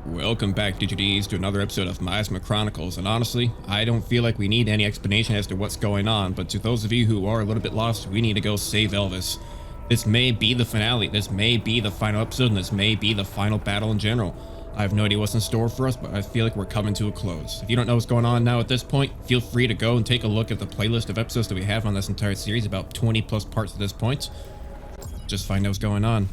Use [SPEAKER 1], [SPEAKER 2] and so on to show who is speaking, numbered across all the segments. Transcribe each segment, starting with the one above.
[SPEAKER 1] Welcome back, DGDs, to another episode of Miasma Chronicles, and honestly, I don't feel like we need any explanation as to what's going on, but to those of you who are a little bit lost, we need to go save Elvis. This may be the finale, this may be the final episode, and this may be the final battle in general. I have no idea what's in store for us, but I feel like we're coming to a close. If you don't know what's going on now at this point, feel free to go and take a look at the playlist of episodes that we have on this entire series, about 20 plus parts at this point. Just find out what's going on.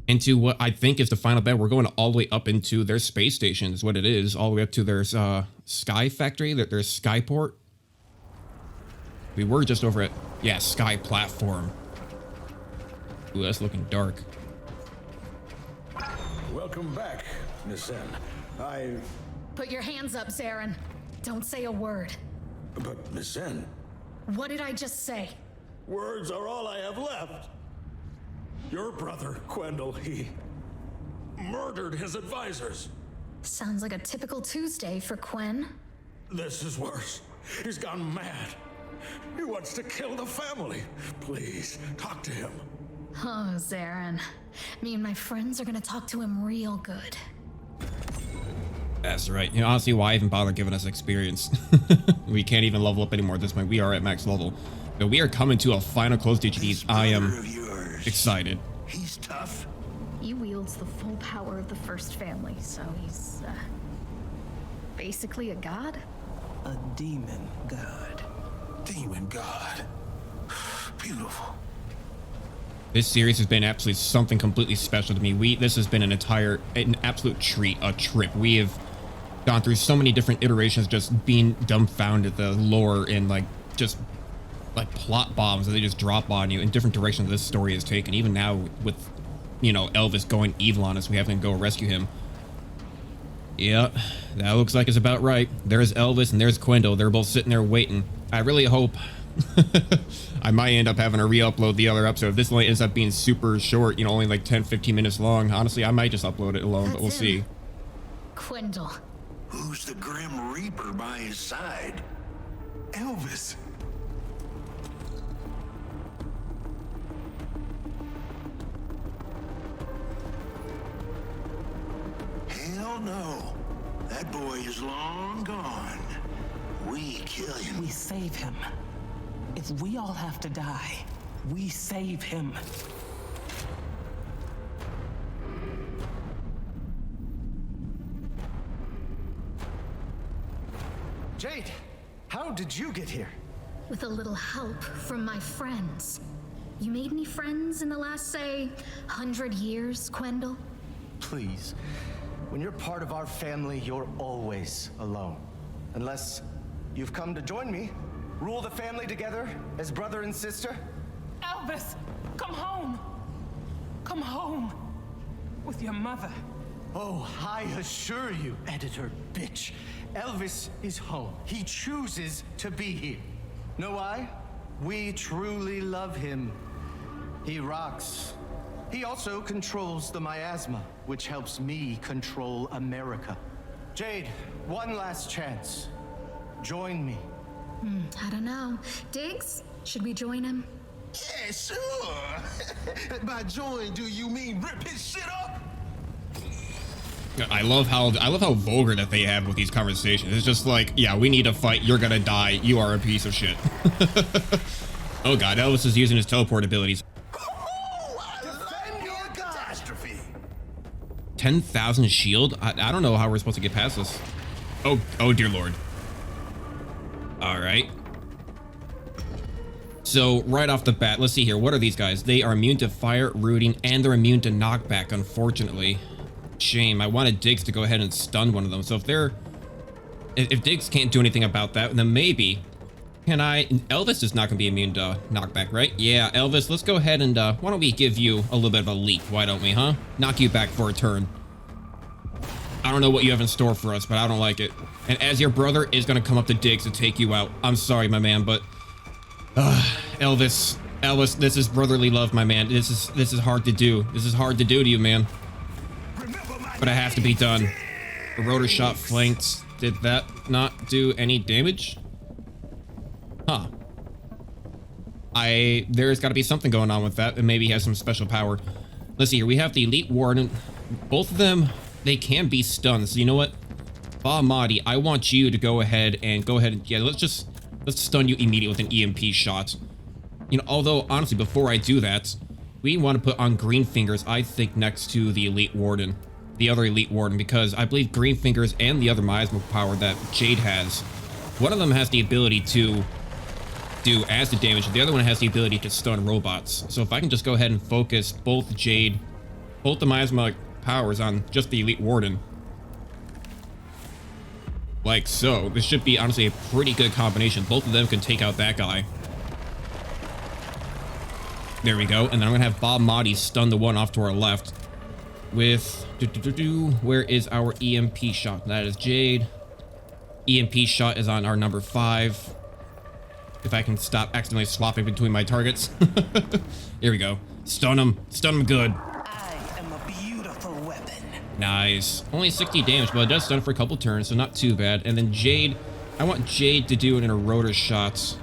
[SPEAKER 1] Into what I think is the final battle. We're going all the way up into their space station is what it is, all the way up to their Sky Factory, their Skyport. We were just over at, yeah, Sky Platform. Ooh, that's looking dark.
[SPEAKER 2] Welcome back, Miss N.
[SPEAKER 3] Put your hands up, Zarin. Don't say a word.
[SPEAKER 2] But Miss N.
[SPEAKER 3] What did I just say?
[SPEAKER 2] Words are all I have left. Your brother, Quendel, he murdered his advisors.
[SPEAKER 3] Sounds like a typical Tuesday for Quen.
[SPEAKER 2] This is worse. He's gone mad. He wants to kill the family. Please, talk to him.
[SPEAKER 3] Oh, Zarin. Me and my friends are gonna talk to him real good.
[SPEAKER 1] That's right. You know, honestly, why even bother giving us experience? We can't even level up anymore at this point. We are at max level. But we are coming to a final close, DGDs. I am excited.
[SPEAKER 4] He's tough.
[SPEAKER 3] He wields the full power of the First Family, so he's, basically a god?
[SPEAKER 4] A demon god. Demon god. Beautiful.
[SPEAKER 1] This series has been absolutely something completely special to me. This has been an absolute treat, a trip. We have gone through so many different iterations, just being dumbfounded, the lore and just plot bombs that they just drop on you in different directions this story has taken. Even now with, you know, Elvis going evil on us, we have to go rescue him. Yeah, that looks like it's about right. There's Elvis and there's Quendel. They're both sitting there waiting. I really hope I might end up having to re-upload the other episode. If this only ends up being super short, you know, only like 10-15 minutes long, honestly, I might just upload it alone, but we'll see.
[SPEAKER 3] Quendel.
[SPEAKER 4] Who's the Grim Reaper by his side? Elvis. Hell no. That boy is long gone. We kill him.
[SPEAKER 5] We save him. If we all have to die, we save him.
[SPEAKER 6] Jade, how did you get here?
[SPEAKER 3] With a little help from my friends. You made any friends in the last, say, 100 years, Quendel?
[SPEAKER 6] Please. When you're part of our family, you're always alone. Unless you've come to join me, rule the family together as brother and sister.
[SPEAKER 5] Elvis, come home. Come home with your mother.
[SPEAKER 6] Oh, I assure you, editor bitch, Elvis is home. He chooses to be here. Know why? We truly love him. He rocks. He also controls the miasma, which helps me control America. Jade, one last chance. Join me.
[SPEAKER 3] I don't know. Diggs, should we join him?
[SPEAKER 4] Yeah, sure. By join, do you mean rip his shit up?
[SPEAKER 1] I love how vulgar that they have with these conversations. It's just like, yeah, we need to fight. You're gonna die. You are a piece of shit. Oh god, Elvis is using his teleport abilities.
[SPEAKER 4] Defend your catastrophe.
[SPEAKER 1] 10,000 shield? I don't know how we're supposed to get past this. Oh dear lord. All right. So right off the bat, let's see here. What are these guys? They are immune to fire, rooting, and they're immune to knockback, unfortunately. Shame. I wanted Diggs to go ahead and stun one of them. So if Diggs can't do anything about that, then maybe Elvis is not gonna be immune to knockback, right? Yeah, Elvis, let's go ahead and why don't we give you a little bit of a leap? Why don't we, huh? Knock you back for a turn. I don't know what you have in store for us, but I don't like it. And as your brother is gonna come up to Diggs to take you out. I'm sorry, my man, but Elvis, this is brotherly love, my man. This is hard to do. This is hard to do to you, man. But it has to be done. The rotor shot flanked. Did that not do any damage? Huh. There's got to be something going on with that, and maybe he has some special power. Let's see here. We have the Elite Warden. Both of them they can be stunned. So you know what? Ba Madi, I want you to go ahead and yeah, let's stun you immediately with an EMP shot. You know, although honestly, before I do that, we want to put on Green Fingers, I think, next to the Elite Warden. The other Elite Warden, because I believe Green Fingers and the other miasma power that Jade has, one of them has the ability to do acid damage, and the other one has the ability to stun robots. So if I can just go ahead and focus both the miasma powers on just the Elite Warden, like so, this should be honestly a pretty good combination. Both of them can take out that guy. There we go. And then I'm gonna have Ba Madi stun the one off to our left with where is our EMP shot? That is Jade. EMP shot is on our number 5. If I can stop accidentally swapping between my targets. Here we go. Stun him good.
[SPEAKER 5] I am a beautiful weapon.
[SPEAKER 1] Nice. Only 60 damage, but it does stun for a couple turns, so not too bad. And then Jade, I want Jade to do it in a rotor shot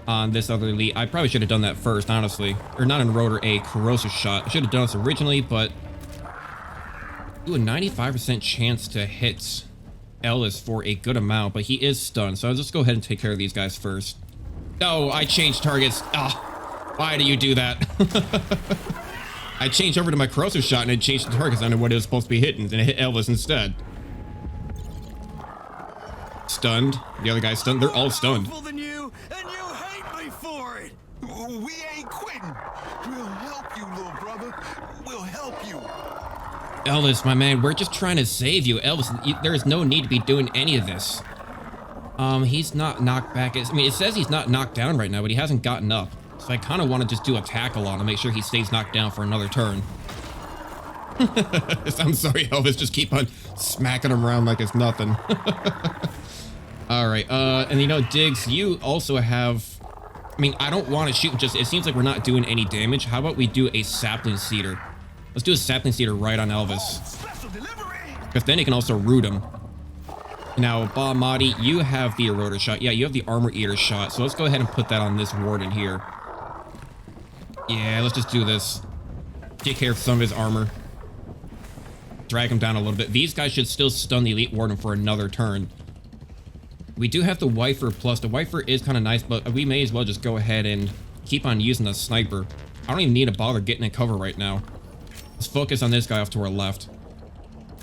[SPEAKER 1] on this other elite. I probably should have done that first, honestly. Or not in a rotor, a corrosive shot. I should have done this originally, but do a 95% chance to hit Ellis for a good amount, but he is stunned, so I'll just go ahead and take care of these guys first. No, I changed targets. Ah, why do you do that? I changed over to my corrosive shot and it changed the targets on what it was supposed to be hitting, and it hit Elvis instead. Stunned. The other guy's stunned. They're all stunned.
[SPEAKER 6] Than you, and you hate me for it.
[SPEAKER 4] We ain't quitting. We'll help you, little brother. We'll help you.
[SPEAKER 1] Elvis, my man, we're just trying to save you. Elvis, there is no need to be doing any of this. He's not knocked back. I mean, it says he's not knocked down right now, but he hasn't gotten up. So I kind of want to just do a tackle on him, make sure he stays knocked down for another turn. I'm sorry, Elvis, just keep on smacking him around like it's nothing. All right, and you know, Diggs, you also have... I mean, I don't want to shoot, just it seems like we're not doing any damage. How about we do a sapling cedar? Let's do a sapling cedar right on Elvis. Because then he can also root him. Now, Ba Madi, you have the eroder shot. Yeah, you have the armor eater shot. So let's go ahead and put that on this warden here. Yeah, let's just do this. Take care of some of his armor. Drag him down a little bit. These guys should still stun the elite warden for another turn. We do have the Wifer plus. The Wifer is kind of nice, but we may as well just go ahead and keep on using the sniper. I don't even need to bother getting in cover right now. Let's focus on this guy off to our left.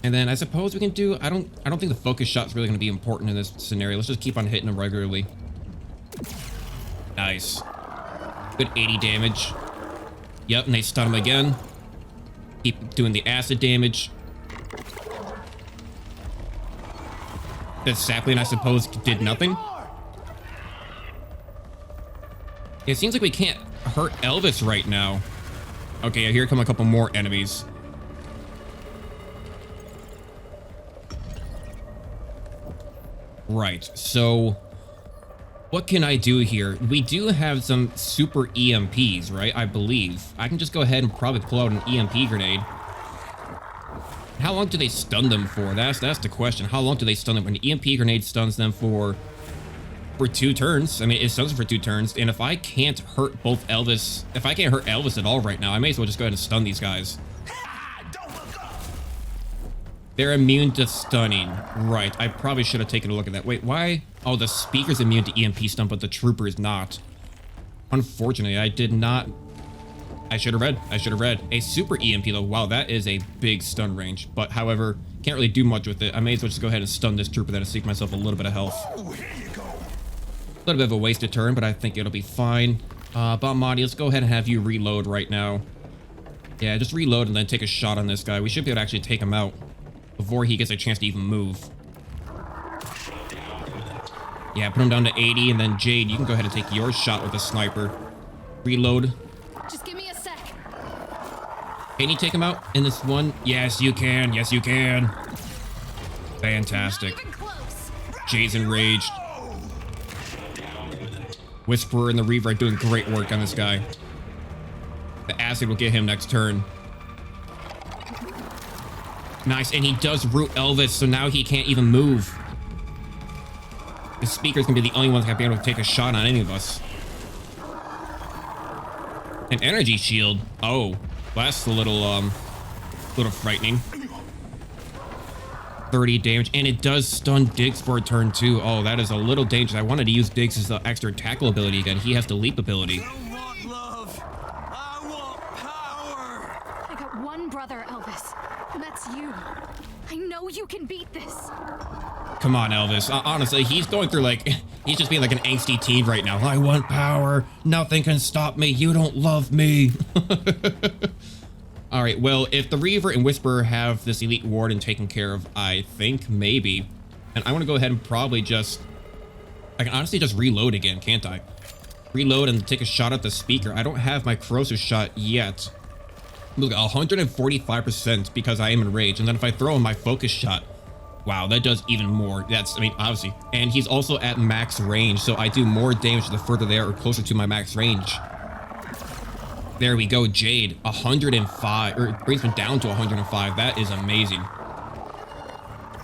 [SPEAKER 1] And then I suppose we can do... I don't think the focus shot's really going to be important in this scenario. Let's just keep on hitting him regularly. Nice. Good 80 damage. Yep, and they stun him again. Keep doing the acid damage. The sapling, I suppose, did nothing. It seems like we can't hurt Elvis right now. Okay, here come a couple more enemies. Right, so what can I do here? We do have some super EMPs, right? I believe. I can just go ahead and probably pull out an EMP grenade. How long do they stun them for? That's the question. How long do they stun them? When the EMP grenade stuns them for 2 turns. I mean, it stuns them for 2 turns. And if I can't hurt both Elvis, if I can't hurt Elvis at all right now, I may as well just go ahead and stun these guys. They're immune to stunning. Right, I probably should have taken a look at that. Wait, why? Oh, the speaker's immune to EMP stun, but the trooper is not. Unfortunately, I did not... I should have read. A super EMP, though. Wow, that is a big stun range. But, however, can't really do much with it. I may as well just go ahead and stun this trooper then to save myself a little bit of health.
[SPEAKER 4] Oh, here you go.
[SPEAKER 1] A little bit of a wasted turn, but I think it'll be fine. Ba Madi, let's go ahead and have you reload right now. Yeah, just reload and then take a shot on this guy. We should be able to actually take him out before he gets a chance to even move. Yeah, put him down to 80, and then Jade, you can go ahead and take your shot with a sniper. Reload.
[SPEAKER 3] Just give me a sec.
[SPEAKER 1] Can you take him out in this one? Yes, you can. Yes, you can. Fantastic.
[SPEAKER 3] Not even close.
[SPEAKER 1] Jade's enraged. Whisperer and the Reaver are doing great work on this guy. The acid will get him next turn. Nice, and he does root Elvis, so now he can't even move. The speaker's gonna be the only one that's gonna be able to take a shot on any of us. An energy shield. Oh, well, that's a little frightening. 30 damage, and it does stun Diggs for a turn too. Oh, that is a little dangerous. I wanted to use Diggs' extra tackle ability again. He has the leap ability.
[SPEAKER 6] I want love. I want power.
[SPEAKER 3] I got one brother, Elvis, and that's you. I know you can beat this.
[SPEAKER 1] Come on, Elvis. Honestly, he's going through like, he's just being like an angsty teen right now. I want power. Nothing can stop me. You don't love me. All right, well, if the Reaver and Whisperer have this Elite Warden taken care of, I think, maybe. And I want to go ahead and probably just... I can honestly just reload again, can't I? Reload and take a shot at the speaker. I don't have my corrosive shot yet. Look, 145% because I am enraged. And then if I throw in my focus shot, wow, that does even more. That's, I mean, obviously. And he's also at max range, so I do more damage the further they are or closer to my max range. There we go, Jade, 105, or it brings me down to 105. That is amazing.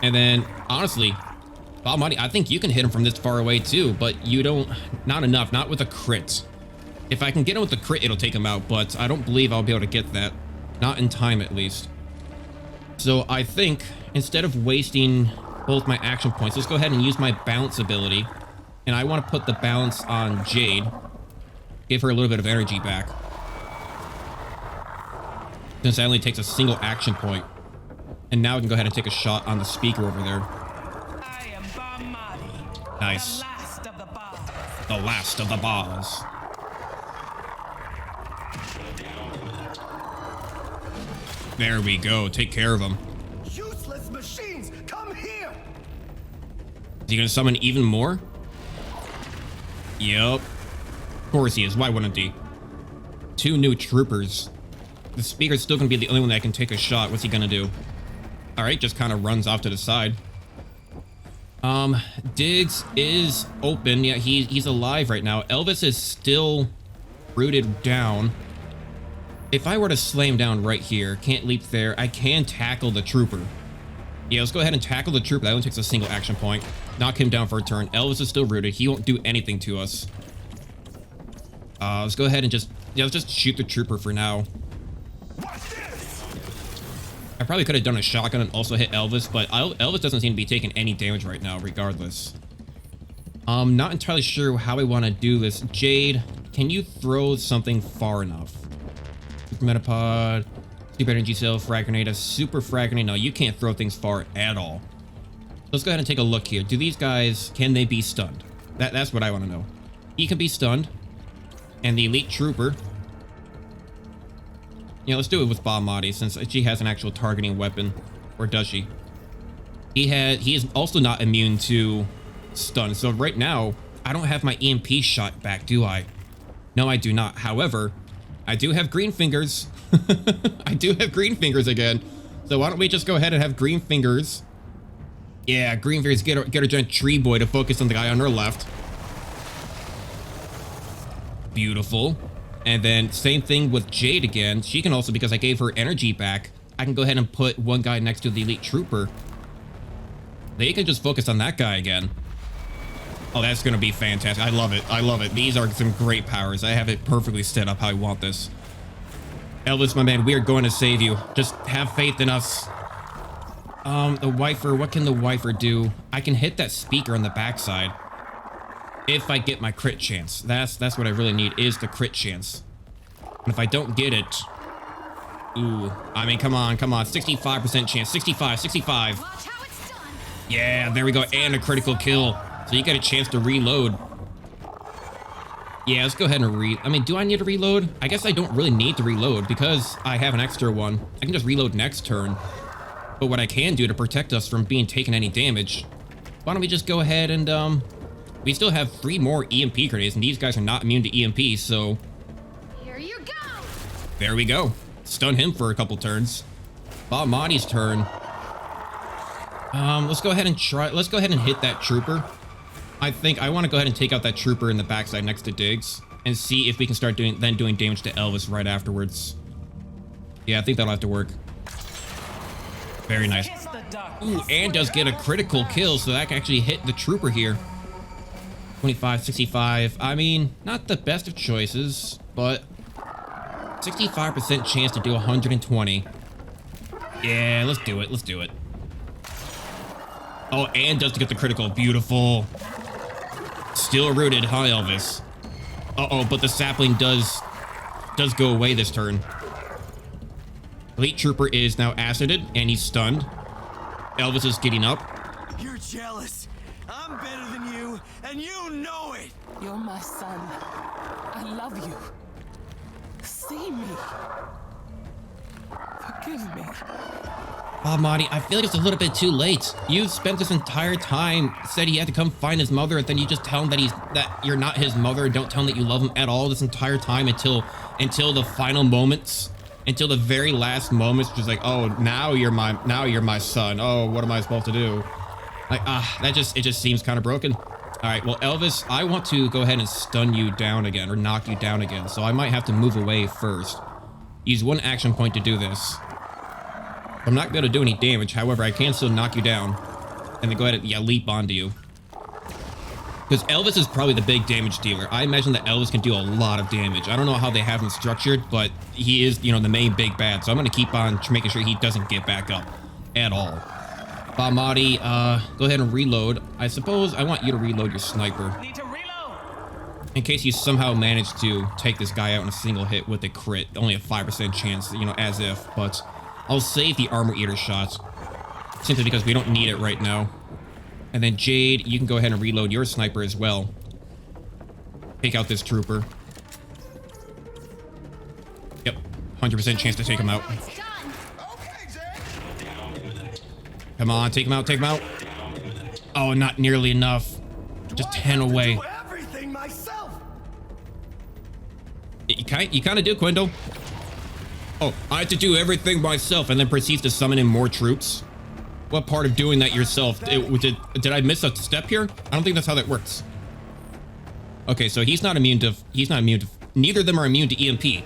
[SPEAKER 1] And then, honestly, Bob Marty, I think you can hit him from this far away too, but you don't, not enough, not with a crit. If I can get him with the crit, it'll take him out, but I don't believe I'll be able to get that. Not in time, at least. So I think, instead of wasting both my action points, let's go ahead and use my bounce ability. And I want to put the balance on Jade. Give her a little bit of energy back. Since that only takes a single action point. And now we can go ahead and take a shot on the speaker over there.
[SPEAKER 5] I am Bob Marley,
[SPEAKER 1] Nice.
[SPEAKER 5] the last of the Bob.
[SPEAKER 1] The last of the Boz. There we go. Take care of him.
[SPEAKER 6] Useless machines, come here.
[SPEAKER 1] Is he gonna summon even more? Yep. Of course he is. Why wouldn't he? 2 new troopers. The speaker's still gonna be the only one that can take a shot. What's he gonna do? Alright, just kind of runs off to the side. Diggs is open. Yeah, he's alive right now. Elvis is still rooted down. If I were to slay him down right here, can't leap there, I can tackle the trooper. Yeah, let's go ahead and tackle the trooper. That only takes a single action point. Knock him down for a turn. Elvis is still rooted. He won't do anything to us. Let's go ahead and just, yeah, let's just shoot the trooper for now. I probably could have done a shotgun and also hit Elvis, but Elvis doesn't seem to be taking any damage right now, regardless. Not entirely sure how I want to do this. Jade, can you throw something far enough? Super Metapod, Super Energy Cell, Frag Grenade, a Super Frag Grenade. No, you can't throw things far at all. Let's go ahead and take a look here. Do these guys, can they be stunned? That's what I want to know. He can be stunned. And the Elite Trooper. Yeah, let's do it with Bob Marty since she has an actual targeting weapon. Or does she? He is also not immune to stun. So right now, I don't have my EMP shot back, do I? No, I do not. However, I do have green fingers. I do have green fingers again. So why don't we just go ahead and have green fingers? Yeah, green fingers, get our giant tree boy to focus on the guy on her left. Beautiful. And then same thing with Jade again. She can also, because I gave her energy back, I can go ahead and put one guy next to the Elite Trooper. They can just focus on that guy again. Oh, that's going to be fantastic. I love it. I love it. These are some great powers. I have it perfectly set up how I want this. Elvis, my man, we are going to save you. Just have faith in us. The Wifer, what can the Wifer do? I can hit that speaker on the backside. If I get my crit chance. That's what I really need, is the crit chance. And if I don't get it... Ooh. I mean, come on, come on. 65% chance. 65.
[SPEAKER 3] Watch how it's done.
[SPEAKER 1] Yeah, there we go. And a critical kill. So you get a chance to reload. Yeah, let's go ahead and I mean, do I need to reload? I guess I don't really need to reload because I have an extra one. I can just reload next turn. But what I can do to protect us from being taken any damage, why don't we just go ahead and, we still have 3 more EMP grenades, and these guys are not immune to EMP, so...
[SPEAKER 3] Here you go.
[SPEAKER 1] There we go. Stun him for a couple turns. Bob Marty's turn. Let's go ahead and hit that trooper. I think I want to go ahead and take out that trooper in the backside next to Diggs and see if we can start doing damage to Elvis right afterwards. Yeah, I think that'll have to work. Very nice. Ooh, and does get a critical kill, so that can actually hit the trooper here. 25, 65. I mean, not the best of choices, but 65% chance to do 120. Yeah, let's do it. Let's do it. Oh, and does get the critical. Beautiful. Still rooted, huh, Elvis? Uh-oh, but the sapling does go away this turn. Elite Trooper is now acided, and he's stunned. Elvis is getting up.
[SPEAKER 7] You're jealous. I'm better than you, and you know it.
[SPEAKER 5] You're my son. I love you. See me. Forgive me.
[SPEAKER 1] Oh, Marty, I feel like it's a little bit too late. You spent this entire time, said he had to come find his mother, and then you just tell him that you're not his mother. Don't tell him that you love him at all this entire time until the final moments, until the very last moments. Just like, oh, now you're my son. Oh, what am I supposed to do? Like, it just seems kind of broken. All right, well, Elvis, I want to go ahead and stun you down again, or knock you down again. So I might have to move away first. Use one action point to do this. I'm not going to do any damage. However, I can still knock you down. And then go ahead and, leap onto you. Because Elvis is probably the big damage dealer. I imagine that Elvis can do a lot of damage. I don't know how they have him structured, but he is, the main big bad. So I'm going to keep on making sure he doesn't get back up at all. Bamati, go ahead and reload. I suppose I want you to reload your sniper.
[SPEAKER 7] Need to reload.
[SPEAKER 1] In case you somehow manage to take this guy out in a single hit with a crit. Only a 5% chance, as if, but I'll save the Armor Eater shots, simply because we don't need it right now. And then Jade, you can go ahead and reload your sniper as well. Take out this trooper. Yep, 100% chance to take him out. Come on, take him out, take him out. Oh, not nearly enough. Just 10 away.
[SPEAKER 7] Everything myself.
[SPEAKER 1] You kind of do, Quindle. Oh, I have to do everything myself, and then proceeds to summon in more troops. What part of doing that yourself? Did I miss a step here? I don't think that's how that works. Okay, so he's not immune to. Neither of them are immune to EMP.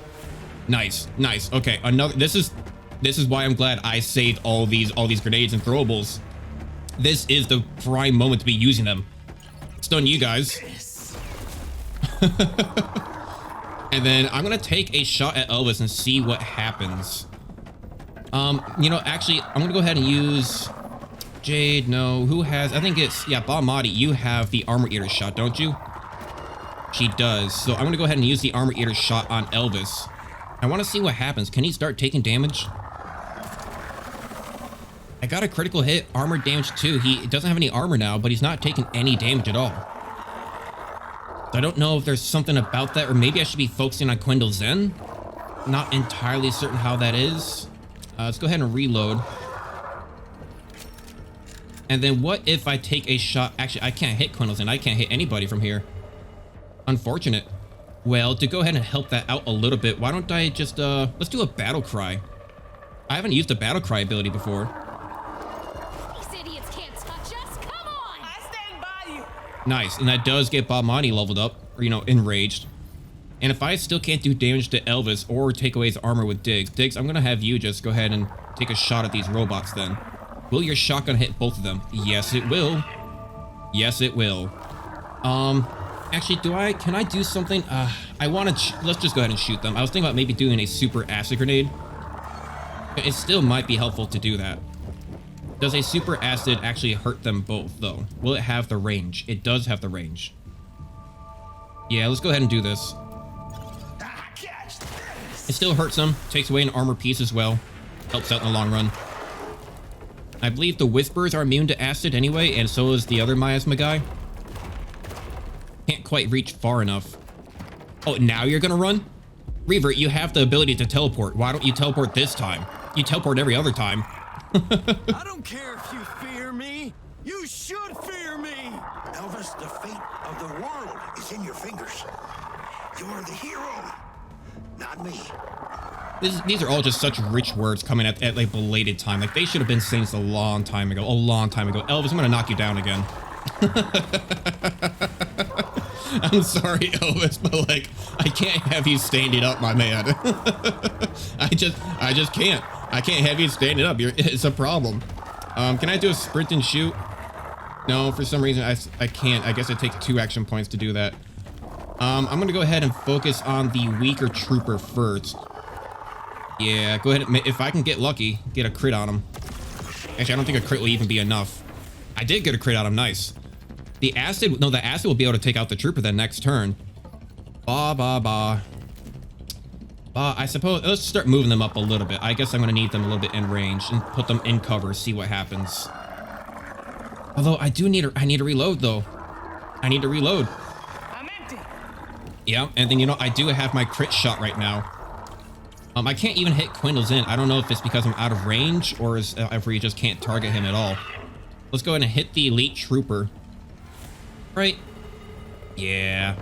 [SPEAKER 1] Nice, nice. Okay, This is why I'm glad I saved all these grenades and throwables. This is the prime moment to be using them. Stun you guys. And then I'm gonna take a shot at Elvis and see what happens. Actually, I'm gonna go ahead and use Jade. No, who has? I think it's Bamati. You have the Armor Eater shot, don't you? She does. So I'm gonna go ahead and use the Armor Eater shot on Elvis. I want to see what happens. Can he start taking damage? I got a critical hit, armor damage too. He doesn't have any armor now, but he's not taking any damage at all. I don't know if there's something about that, or maybe I should be focusing on Quindle Zen. Not entirely certain how that is. Let's go ahead and reload. And then what if I take a shot? Actually, I can't hit Quindle Zen. I can't hit anybody from here. Unfortunate. Well, to go ahead and help that out a little bit, why don't I just, let's do a Battle Cry. I haven't used a Battle Cry ability before.
[SPEAKER 3] These idiots can't touch us. Come on!
[SPEAKER 7] I stand by you.
[SPEAKER 1] Nice, and that does get Bamati leveled up, or, enraged. And if I still can't do damage to Elvis or take away his armor with Diggs, I'm gonna have you just go ahead and take a shot at these robots then. Will your shotgun hit both of them? Yes, it will. Yes, it will. Actually, can I do something? Let's just go ahead and shoot them. I was thinking about maybe doing a super acid grenade. It still might be helpful to do that. Does a super acid actually hurt them both, though? Will it have the range? It does have the range. Yeah, let's go ahead and do this. It still hurts them. Takes away an armor piece as well. Helps out in the long run. I believe the Whisperers are immune to acid anyway, and so is the other Miasma guy. Can't quite reach far enough. Oh, now you're gonna run? Reaver, you have the ability to teleport. Why don't you teleport this time? You teleport every other time.
[SPEAKER 7] I don't care if you fear me. You should fear me.
[SPEAKER 4] Elvis, the fate of the world is in your fingers. You're the hero, not me.
[SPEAKER 1] These are all just such rich words coming at like belated time. Like they should have been saying this a long time ago. Elvis, I'm gonna knock you down again. I'm sorry, Elvis, but like I can't have you standing up, my man. I just can't. I can't have you standing up. It's a problem. Can I do a sprint and shoot? No, for some reason I can't. I guess it takes 2 action points to do that. I'm gonna go ahead and focus on the weaker trooper first. Yeah, go ahead. If I can get lucky, get a crit on him. Actually, I don't think a crit will even be enough. I did get a crit out. I'm nice. The acid, no, the acid will be able to take out the trooper the next turn. I suppose, let's start moving them up a little bit. I guess I'm going to need them a little bit in range and put them in cover, see what happens. Although I do need I need to reload though. I need to reload.
[SPEAKER 5] I'm empty.
[SPEAKER 1] Yeah, and then, you know, I do have my crit shot right now. I can't even hit Quindle's in. I don't know if it's because I'm out of range or if we just can't target him at all. Let's go ahead and hit the elite trooper. Right? Yeah.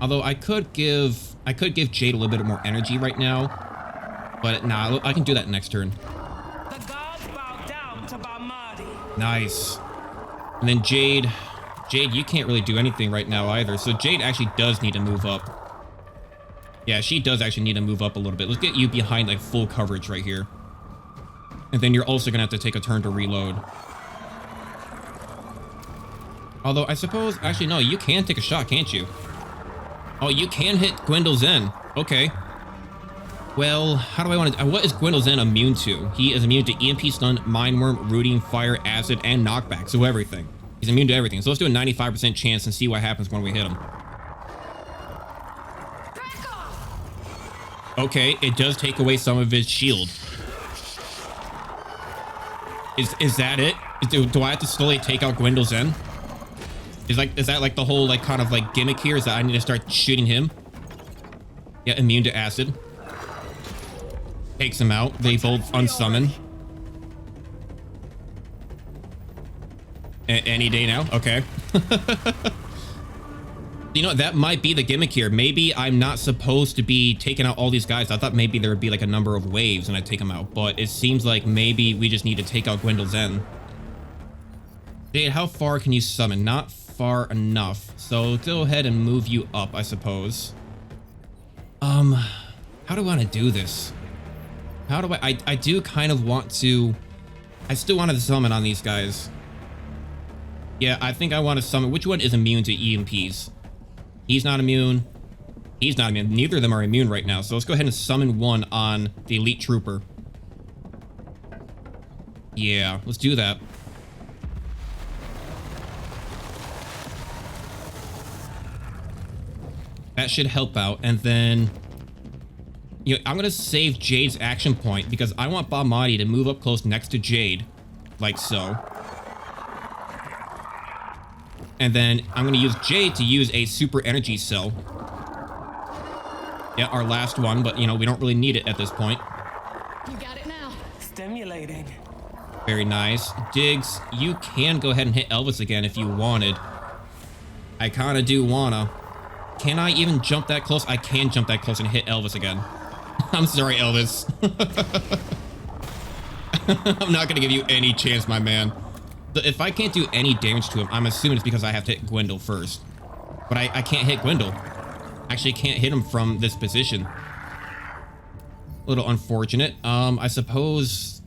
[SPEAKER 1] Although I could give Jade a little bit more energy right now, but nah, I can do that next turn.
[SPEAKER 5] The gods bow down to Balmadi.
[SPEAKER 1] Nice. And then Jade, you can't really do anything right now either. So Jade actually does need to move up. Yeah, she does actually need to move up a little bit. Let's get you behind like full coverage right here. And then you're also gonna have to take a turn to reload. Although I suppose, actually no, you can take a shot, can't you? Oh, you can hit Gwendol Zen. Okay. Well, how do I want to... what is Gwendol Zen immune to? He is immune to EMP, stun, mind worm, rooting, fire, acid, and knockback. So everything. He's immune to everything. So let's do a 95% chance and see what happens when we hit him. Okay, it does take away some of his shield. Is that it? Do I have to slowly take out Gwendol Zen? Is that like the whole like kind of like gimmick here? Is that I need to start shooting him? Yeah, immune to acid. Takes him out. They both unsummon. Any day now? Okay. You know, that might be the gimmick here. Maybe I'm not supposed to be taking out all these guys. I thought maybe there would be like a number of waves and I'd take them out. But it seems like maybe we just need to take out Gwendol Zen. Jade, how far can you summon? Not far enough. So go ahead and move you up, I suppose. How do I want to do this? How do I do kind of want to... I still wanted to summon on these guys. Yeah, I think I want to summon... Which one is immune to EMPs? He's not immune. He's not immune. Neither of them are immune right now. So let's go ahead and summon one on the elite trooper. Yeah, let's do that. That should help out. And then... You know, I'm going to save Jade's action point because I want Balmadi to move up close next to Jade. Like so. And then I'm going to use Jade to use a super energy cell. Yeah, our last one, but you know, we don't really need it at this point.
[SPEAKER 3] You got it now.
[SPEAKER 5] Stimulating.
[SPEAKER 1] Very nice. Diggs, you can go ahead and hit Elvis again if you wanted. I kind of do wanna. Can I even jump that close? I can jump that close and hit Elvis again. I'm sorry, Elvis. I'm not going to give you any chance, my man. If I can't do any damage to him, I'm assuming it's because I have to hit Gwendol first. But I can't hit Gwendol. Actually, can't hit him from this position. A little unfortunate. I suppose...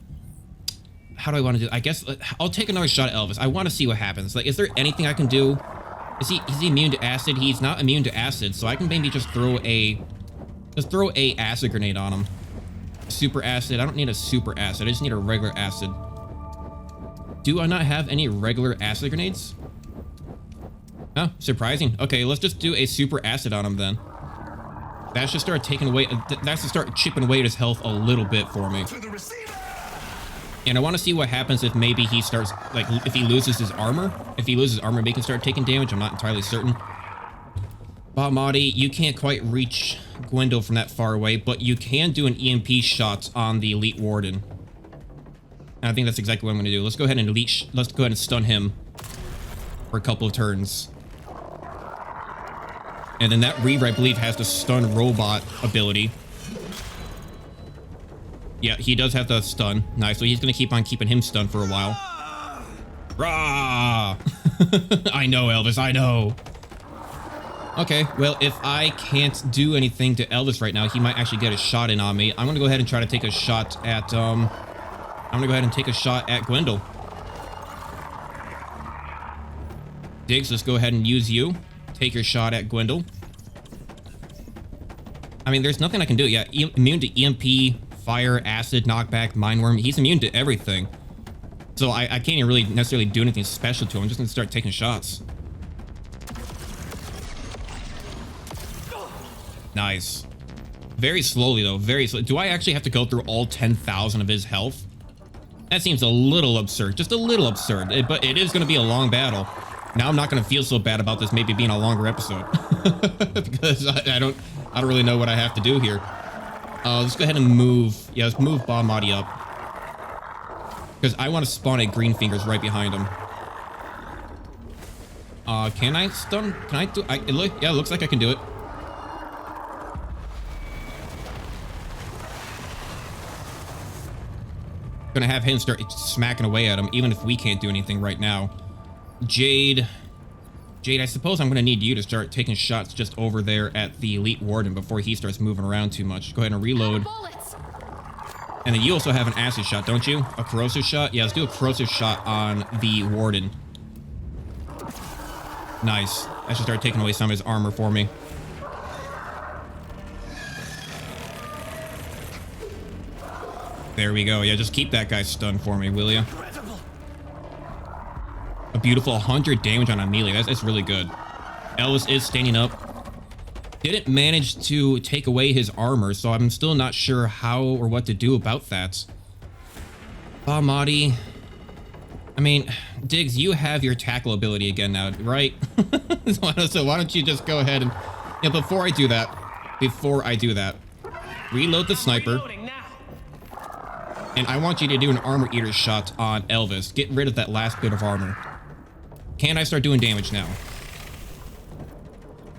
[SPEAKER 1] How do I want to do... I guess I'll take another shot at Elvis. I want to see what happens. Like, is there anything I can do? Is he immune to acid? He's not immune to acid, so I can maybe just throw a... Just throw a acid grenade on him. Super acid. I don't need a super acid. I just need a regular acid. Do I not have any regular acid grenades? Oh, surprising. Okay, let's just do a super acid on him then. That should start taking away... That should start chipping away at his health a little bit for me. And I want to see what happens if maybe he starts... Like, if he loses his armor. If he loses armor, he can start taking damage. I'm not entirely certain. Balmadi, you can't quite reach Gwendol from that far away, but you can do an EMP shot on the Elite Warden. And I think that's exactly what I'm going to do. Let's go ahead and let's go ahead and stun him for a couple of turns. And then that Reaver, I believe, has the stun robot ability. Yeah, he does have the stun. Nice, so he's going to keep on keeping him stunned for a while. Rah! I know, Elvis, I know. Okay, well, if I can't do anything to Elvis right now, he might actually get a shot in on me. I'm going to go ahead and try to take a shot at, I'm going to go ahead and take a shot at Gwendol. Diggs, let's go ahead and use you. Take your shot at Gwendol. I mean, there's nothing I can do. Yeah, immune to EMP, fire, acid, knockback, mind worm. He's immune to everything. So I can't even really necessarily do anything special to him. I'm just gonna start taking shots. Nice. Very slowly though, very slow. Do I actually have to go through all 10,000 of his health? That seems a little absurd, just a little absurd, but it is going to be a long battle. Now I'm not going to feel so bad about this maybe being a longer episode because I don't really know what I have to do here. Let's go ahead and move. Yeah, let's move Ba Madi up because I want to spawn a Green Fingers right behind him. Can I stun? Can I do? Yeah, it looks like I can do it. Gonna have him start smacking away at him, even if we can't do anything right now. Jade, I suppose I'm gonna need you to start taking shots just over there at the Elite Warden before he starts moving around too much. Go ahead and reload. And then you also have an acid shot, don't you? A corrosive shot? Yeah, let's do a corrosive shot on the Warden. Nice. I should start taking away some of his armor for me. There we go. Yeah, just keep that guy stunned for me, will ya? A beautiful 100 damage on Amelia. That's really good. Elvis is standing up. Didn't manage to take away his armor, so I'm still not sure how or what to do about that. Ba Madi. I mean, Diggs, you have your tackle ability again now, right? So why don't you just go ahead and... Yeah, before I do that, reload the sniper. And I want you to do an armor eater shot on Elvis. Get rid of that last bit of armor. Can I start doing damage now?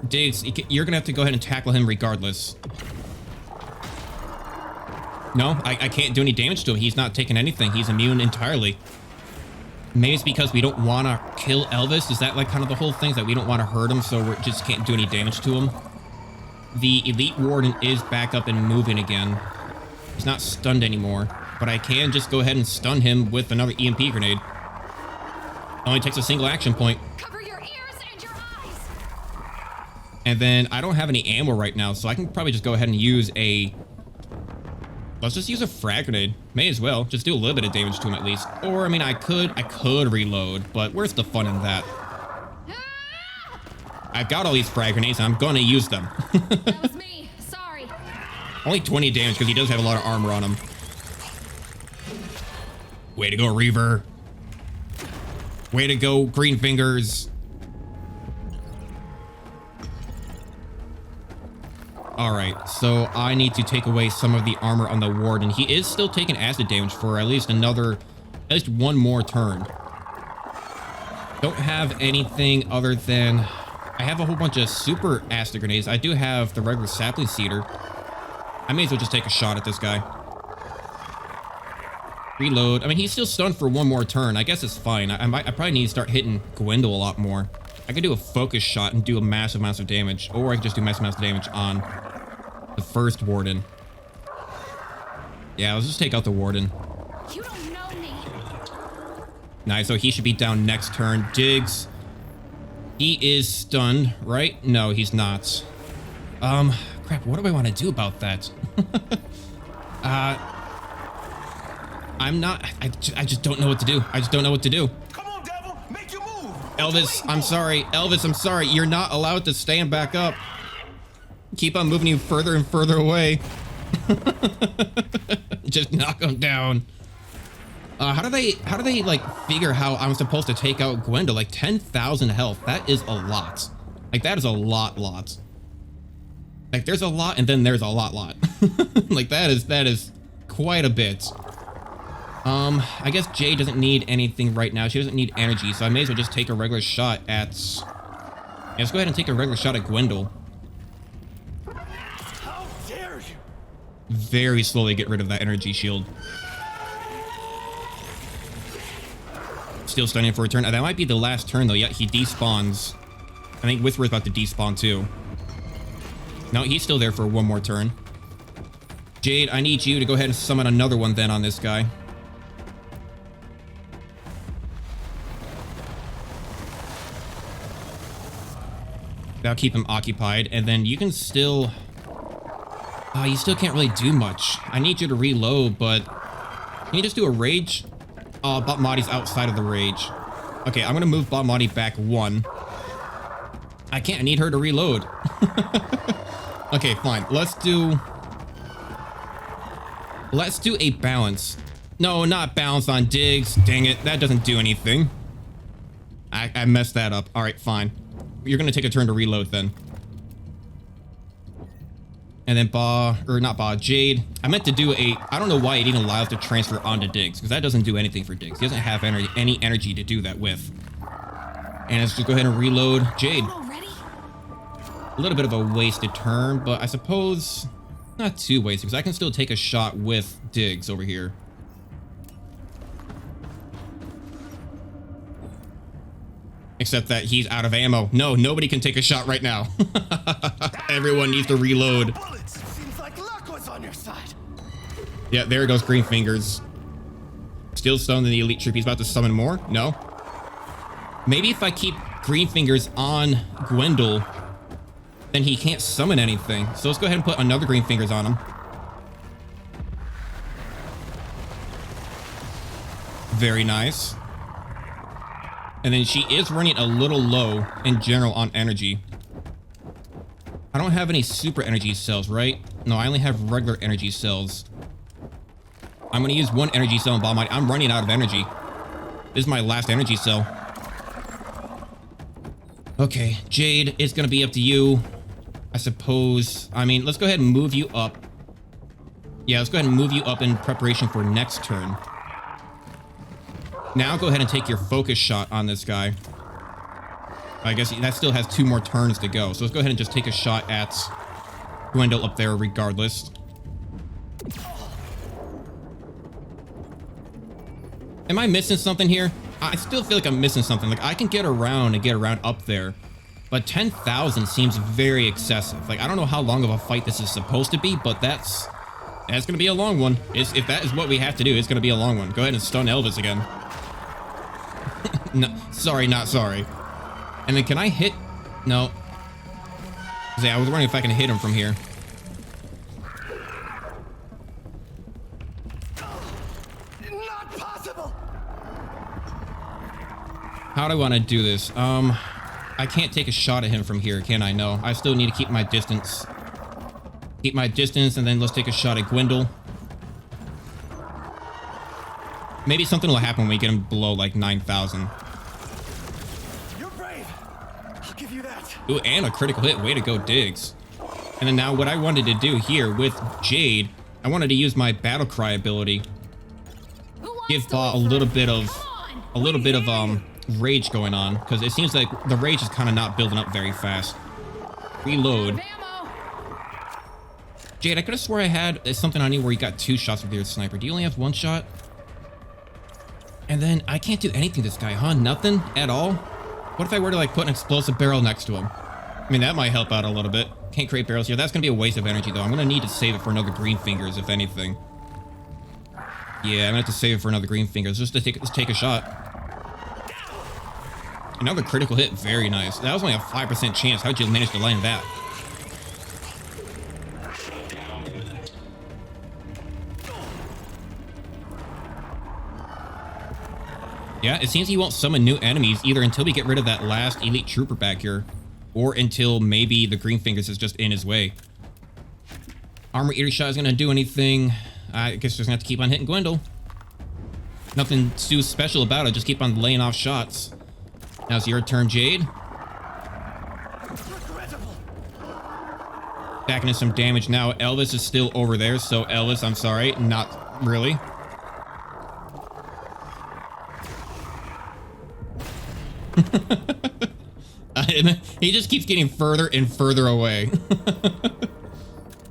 [SPEAKER 1] Diggs, you're gonna have to go ahead and tackle him regardless. No, I can't do any damage to him. He's not taking anything. He's immune entirely. Maybe it's because we don't want to kill Elvis. Is that like kind of the whole thing? Is that we don't want to hurt him, so we just can't do any damage to him? The Elite Warden is back up and moving again. He's not stunned anymore. But I can just go ahead and stun him with another EMP grenade. Only takes a single action point.
[SPEAKER 3] Cover your ears and your eyes.
[SPEAKER 1] And then I don't have any ammo right now, so I can probably just go ahead and use a... Let's just use a frag grenade. May as well. Just do a little bit of damage to him at least. Or, I mean, I could reload, but where's the fun in that? I've got all these frag grenades, and I'm gonna use them.
[SPEAKER 3] That was me. Sorry.
[SPEAKER 1] Only 20 damage, because he does have a lot of armor on him. Way to go, Reaver. Way to go, Green Fingers. Alright, so I need to take away some of the armor on the Warden. He is still taking acid damage for at least one more turn. Don't have anything other than... I have a whole bunch of super acid grenades. I do have the regular sapling seeder. I may as well just take a shot at this guy. Reload. I mean, he's still stunned for one more turn. I guess it's fine. I probably need to start hitting Gwendol a lot more. I could do a focus shot and do a massive amounts of damage, or I could just do massive amounts of damage on the first Warden. Yeah, let's just take out the Warden.
[SPEAKER 3] You don't know me.
[SPEAKER 1] Nice, so he should be down next turn. Diggs. He is stunned, right? No, he's not. Crap, what do I want to do about that? I'm not... I just don't know what to do. I just don't know what to do.
[SPEAKER 6] Come on, devil, make you move.
[SPEAKER 1] Elvis, I'm sorry. Elvis, I'm sorry. You're not allowed to stand back up. Keep on moving you further and further away. Just knock him down. How do they like figure how I'm supposed to take out Gwendol? Like 10,000 health. That is a lot. Like that is a lot. Like there's a lot and then there's a lot. Like that is quite a bit. I guess Jade doesn't need anything right now. She doesn't need energy, so I may as well just take a regular shot at... Yeah, let's go ahead and take a regular shot at Gwendol.
[SPEAKER 6] How dare you?
[SPEAKER 1] Very slowly get rid of that energy shield. Still stunning for a turn. That might be the last turn, though. Yeah, he despawns. I think Whisper's about to despawn, too. No, he's still there for one more turn. Jade, I need you to go ahead and summon another one then on this guy. That'll keep him occupied, and then you can still... you still can't really do much. I need you to reload, but... Can you just do a rage? Oh, Botmati's outside of the rage. Okay, I'm gonna move Botmati back 1. I can't. I need her to reload. Okay, fine. Let's do a balance. No, not balance on Diggs. Dang it. That doesn't do anything. I messed that up. All right, fine. You're going to take a turn to reload then. And then Jade. I meant to do I don't know why it even allows to transfer onto Diggs, because that doesn't do anything for Diggs. He doesn't have any energy to do that with. And let's just go ahead and reload Jade. A little bit of a wasted turn, but I suppose not too wasted, because I can still take a shot with Diggs over here. Except that he's out of ammo. No, nobody can take a shot right now. Everyone needs to reload.
[SPEAKER 7] Seems like luck was on your side.
[SPEAKER 1] Yeah, there goes Green Fingers. Still stoned in the elite troop. He's about to summon more? No. Maybe if I keep Green Fingers on Gwendol, then he can't summon anything. So let's go ahead and put another Green Fingers on him. Very nice. And then she is running a little low in general on energy. I don't have any super energy cells, right? No, I only have regular energy cells. I'm going to use 1 energy cell in Botmati. I'm running out of energy. This is my last energy cell. Okay, Jade, it's going to be up to you. I suppose. I mean, let's go ahead and move you up. Yeah, let's go ahead and move you up in preparation for next turn. Now go ahead and take your focus shot on this guy. I guess that still has 2 more turns to go. So let's go ahead and just take a shot at Gwendol up there regardless. Am I missing something here? I still feel like I'm missing something. Like, I can get around and get around up there, but 10,000 seems very excessive. Like, I don't know how long of a fight this is supposed to be, but that's going to be a long one. If that is what we have to do, it's going to be a long one. Go ahead and stun Elvis again. No, sorry, not sorry. And then can I hit? No. I was wondering if I can hit him from here.
[SPEAKER 7] Not possible.
[SPEAKER 1] How do I want to do this? I can't take a shot at him from here, can I? No. I still need to keep my distance. Keep my distance, and then let's take a shot at Gwendol. Maybe something will happen when we get him below like 9,000.
[SPEAKER 7] You're brave. I'll give you that.
[SPEAKER 1] Ooh, and a critical hit. Way to go, Diggs. And then now what I wanted to do here with Jade, I wanted to use my battle cry ability. Give Ba a little bit of rage going on, because it seems like the rage is kind of not building up very fast. Reload. Jade, I could have swore I had something on you where you got 2 shots with your sniper. Do you only have 1 shot? And then I can't do anything to this guy, huh? Nothing at all? What if I were to like put an explosive barrel next to him? I mean, that might help out a little bit. Can't create barrels here. That's going to be a waste of energy, though. I'm going to need to save it for another Green Fingers, if anything. Yeah, I'm going to have to save it for another Green Fingers just to take a shot. Another critical hit. Very nice. That was only a 5% chance. How'd you manage to land that? Yeah, it seems he won't summon new enemies either until we get rid of that last elite trooper back here, or until maybe the Green Fingers is just in his way. Armor Eater Shot is going to do anything. I guess we're just going to have to keep on hitting Gwendol. Nothing too special about it. Just keep on laying off shots. Now it's your turn, Jade. Backing in some damage now. Elvis is still over there, so Elvis, I'm sorry, not really. He just keeps getting further and further away.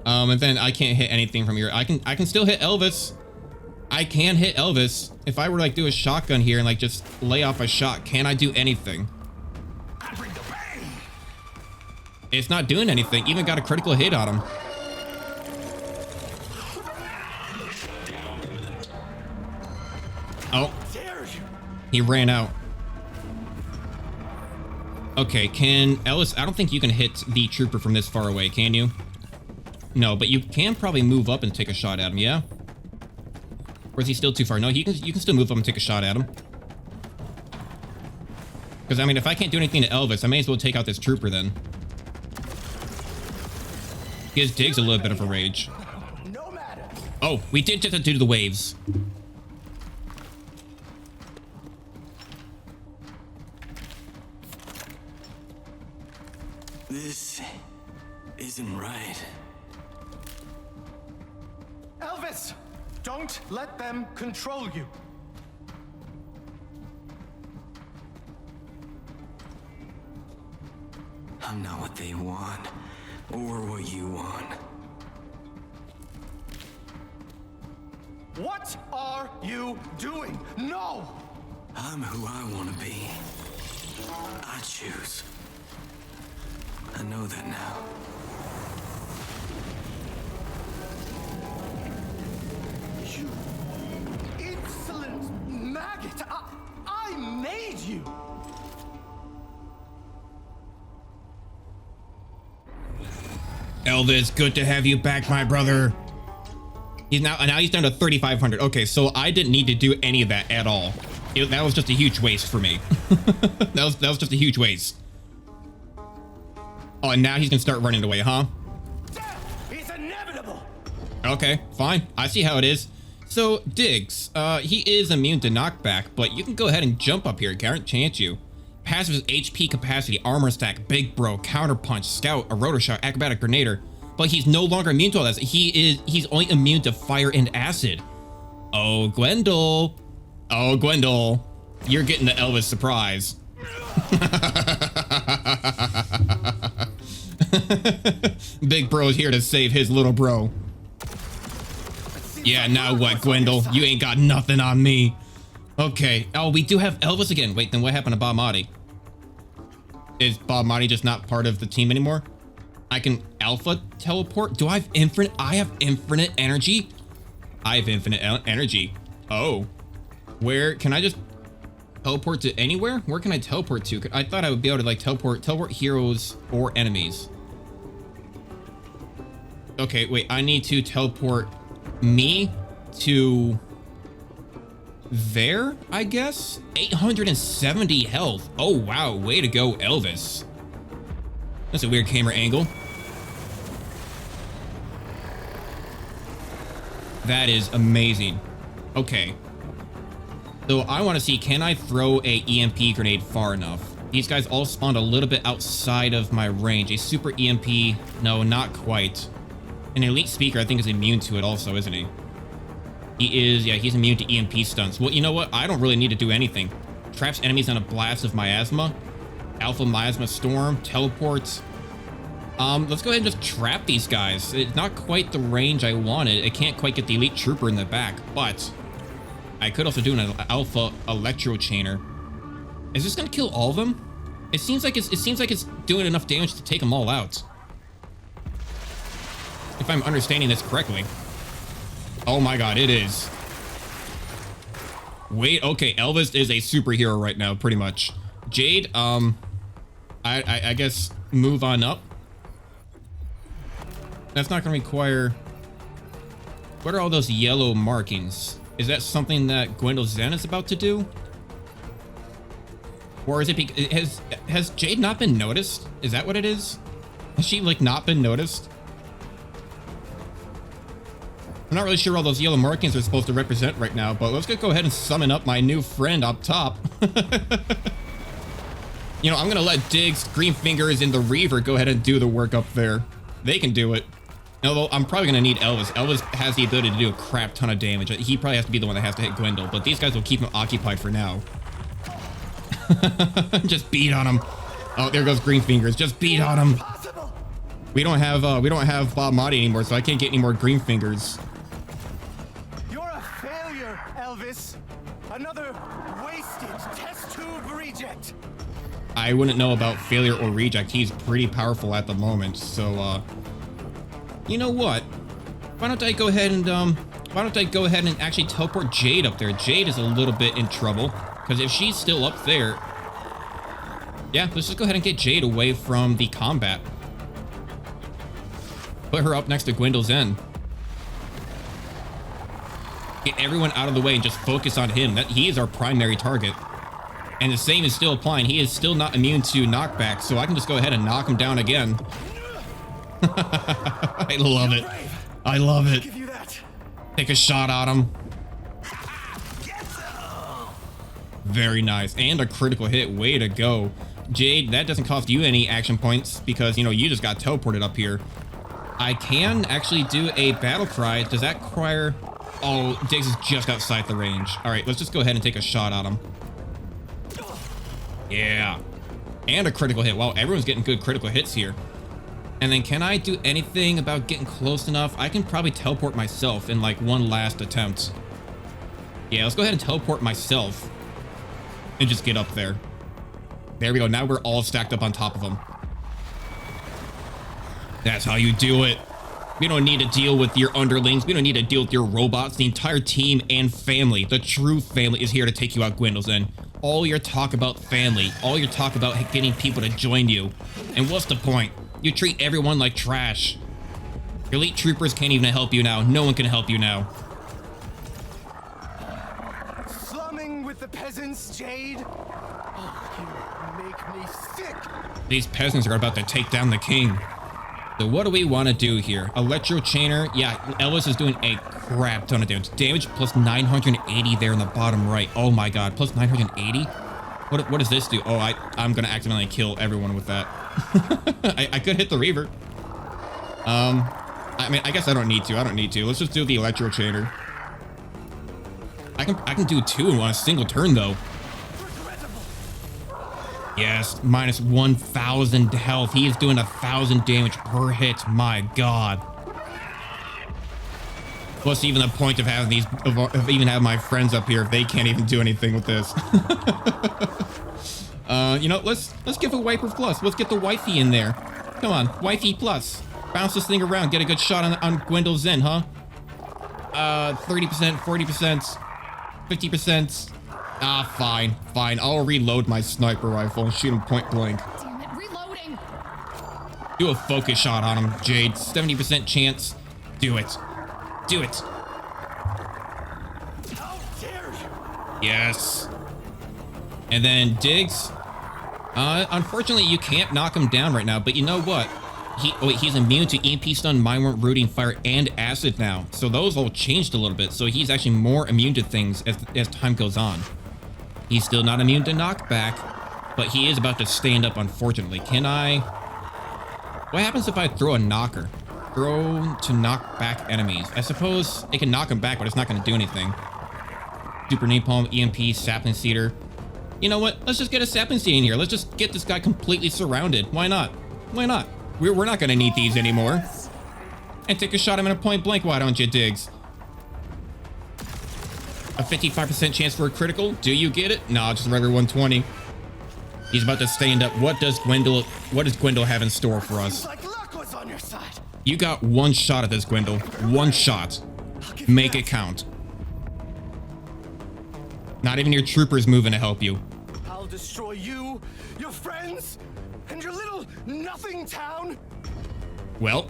[SPEAKER 1] And then I can't hit anything from here. I can still hit Elvis. I can hit Elvis. If I were to like do a shotgun here and like just lay off a shot, can I do anything? It's not doing anything. Even got a critical hit on him. Oh, he ran out. Okay, can Ellis, I don't think you can hit the trooper from this far away, can you? No, but you can probably move up and take a shot at him, yeah? Or is he still too far? No, you can still move up and take a shot at him. Because, I mean, if I can't do anything to Elvis, I may as well take out this trooper then. Gives Diggs a little bit of a rage. Oh, we did just do the waves.
[SPEAKER 7] This isn't right.
[SPEAKER 6] Elvis! Don't let them control you.
[SPEAKER 7] I'm not what they want, or what you want.
[SPEAKER 6] What are you doing? No!
[SPEAKER 7] I'm who I want to be. I choose. I know that now.
[SPEAKER 6] You insolent maggot! I made you!
[SPEAKER 1] Elvis, good to have you back, my brother. Now he's down to 3,500. Okay, so I didn't need to do any of that at all. That was just a huge waste for me. that was just a huge waste. Oh, and now he's gonna start running away, huh?
[SPEAKER 6] Death is inevitable!
[SPEAKER 1] Okay, fine. I see how it is. So, Diggs, he is immune to knockback, but you can go ahead and jump up here, can't chance you. Passive is HP capacity, armor stack, big bro, counter punch, scout, a rotor shot, acrobatic grenader. But he's no longer immune to all this. He's only immune to fire and acid. Oh, Gwendol. Oh, Gwendol. You're getting the Elvis surprise. Big bro's here to save his little bro. Yeah, now what, Gwendol? You ain't got nothing on me. Okay. Oh, we do have Elvis again. Wait, then what happened to Bob Marley? Is Bob Marley just not part of the team anymore? I can alpha teleport? Do I have infinite? I have infinite energy? I have infinite energy. Oh. Where can I just teleport to anywhere? Where can I teleport to? I thought I would be able to like teleport heroes or enemies. Okay, wait, I need to teleport me to there, I guess? 870 health. Oh, wow. Way to go, Elvis. That's a weird camera angle. That is amazing. Okay. So I want to see, can I throw a EMP grenade far enough? These guys all spawned a little bit outside of my range. A super EMP, no, not quite. An elite speaker, I think, is immune to it also, isn't he? He is, yeah, he's immune to EMP stunts. Well, you know what? I don't really need to do anything. Traps enemies on a blast of miasma. Alpha miasma storm, teleports. Let's go ahead and just trap these guys. It's not quite the range I wanted. I can't quite get the elite trooper in the back, but I could also do an alpha electro chainer. Is this gonna kill all of them? It seems like it's doing enough damage to take them all out. If I'm understanding this correctly. Oh my god, it is. Wait, okay, Elvis is a superhero right now, pretty much. Jade, I guess move on up. That's not gonna require... What are all those yellow markings? Is that something that Gwendol Zen is about to do? Or is it has Jade not been noticed? Is that what it is? Has she like not been noticed? I'm not really sure what all those yellow markings are supposed to represent right now, but let's go ahead and summon up my new friend up top. You know, I'm gonna let Diggs, Green Fingers, and the Reaver go ahead and do the work up there. They can do it. Although I'm probably gonna need Elvis. Elvis has the ability to do a crap ton of damage. He probably has to be the one that has to hit Gwendol, but these guys will keep him occupied for now. Just beat on him. Oh, there goes Green Fingers. Just beat on him. We don't have Bob Marley anymore, so I can't get any more Green Fingers.
[SPEAKER 6] You're a failure, Elvis. Another wasted test tube reject.
[SPEAKER 1] I wouldn't know about failure or reject. He's pretty powerful at the moment, so you know what? Why don't I go ahead and actually teleport Jade up there? Jade is a little bit in trouble, because if she's still up there, yeah, let's just go ahead and get Jade away from the combat. Put her up next to Gwendol Zen. Get everyone out of the way and just focus on him. That he is our primary target. And the same is still applying. He is still not immune to knockback, so I can just go ahead and knock him down again. I love it. I love it.
[SPEAKER 6] Give you that.
[SPEAKER 1] Take a shot at him. Very nice. And a critical hit. Way to go. Jade, that doesn't cost you any action points because, you know, you just got teleported up here. I can actually do a battle cry. Does that require... Oh, Diggs is just outside the range. All right, let's just go ahead and take a shot at him. Yeah. And a critical hit. Wow, everyone's getting good critical hits here. And then can I do anything about getting close enough? I can probably teleport myself in like one last attempt. Yeah, let's go ahead and teleport myself. And just get up there. There we go. Now we're all stacked up on top of him. That's how you do it. We don't need to deal with your underlings. We don't need to deal with your robots. The entire team and family, the true family, is here to take you out, Gwendolyn. All your talk about family, all your talk about getting people to join you. And what's the point? You treat everyone like trash. Your elite troopers can't even help you now. No one can help you now.
[SPEAKER 6] Slumming with the peasants, Jade. Oh, you make me sick.
[SPEAKER 1] These peasants are about to take down the king. So what do we want to do here? Electro Chainer. Yeah, Elvis is doing a crap ton of damage. Damage plus 980 there in the bottom right. Oh my god, plus 980? What does this do? Oh, I'm going to accidentally kill everyone with that. I could hit the Reaver. I mean, I guess I don't need to. Let's just do the Electro Chainer. I can do two in a single turn, though. Yes, minus 1,000 health. He is doing 1,000 damage per hit. My god. What's even the point of having these, of even having my friends up here if they can't even do anything with this? You know, let's give a Wiper Plus. Let's get the wifey in there. Come on, wifey plus. Bounce this thing around. Get a good shot on Gwendolyn Zen, huh? 30%, 40%, 50%. Ah, fine. I'll reload my sniper rifle and shoot him point blank.
[SPEAKER 3] Damn it, reloading.
[SPEAKER 1] Do a focus shot on him, Jade. 70% chance. Do it. Do it.
[SPEAKER 6] How dare you?
[SPEAKER 1] Yes. And then Diggs. Unfortunately, you can't knock him down right now, but you know what? He's immune to EMP stun, mind warp, rooting fire, and acid now. So those all changed a little bit. So he's actually more immune to things as time goes on. He's still not immune to knockback, but he is about to stand up, unfortunately. Can I... What happens if I throw a knocker? Throw to knock back enemies. I suppose it can knock him back, but it's not going to do anything. Super Napalm, EMP, Sapling Cedar. You know what? Let's just get a Sapling Seed in here. Let's just get this guy completely surrounded. Why not? Why not? We're not going to need these anymore. And take a shot at him in a point blank. Why don't you, Diggs? A 55% chance for a critical. Do you get it? No, just a regular 120. He's about to stand up. What does Gwendol have in store for us?
[SPEAKER 6] Like luck was on your side.
[SPEAKER 1] You got one shot at this, Gwendol. One shot. Make it count. Not even your troopers moving to help you.
[SPEAKER 6] I'll destroy you, your friends, and your little nothing town.
[SPEAKER 1] Well,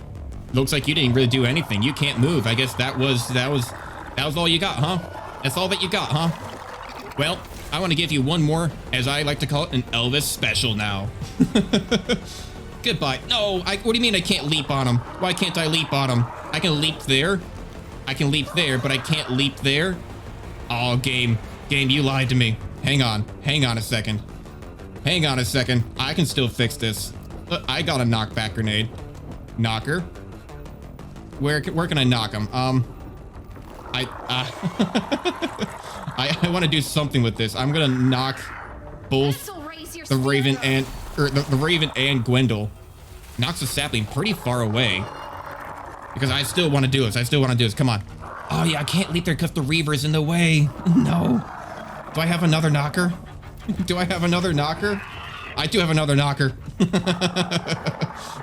[SPEAKER 1] looks like you didn't really do anything. You can't move. I guess that was all you got, huh? That's all that you got, huh? Well, I want to give you one more, as I like to call it, an Elvis special now. Goodbye. No, what do you mean I can't leap on him? Why can't I leap on him? I can leap there. I can leap there, but I can't leap there. Oh, game, you lied to me. Hang on a second. I can still fix this. I got a knockback grenade. Knocker. Where can I knock him? I want to do something with this. I'm gonna knock both the Raven and the Raven and Gwendol. Knocks the sapling pretty far away because I still want to do this. Come on. Oh yeah, I can't leap there because the Reaver's in the way. No. Do I have another knocker? I do have another knocker.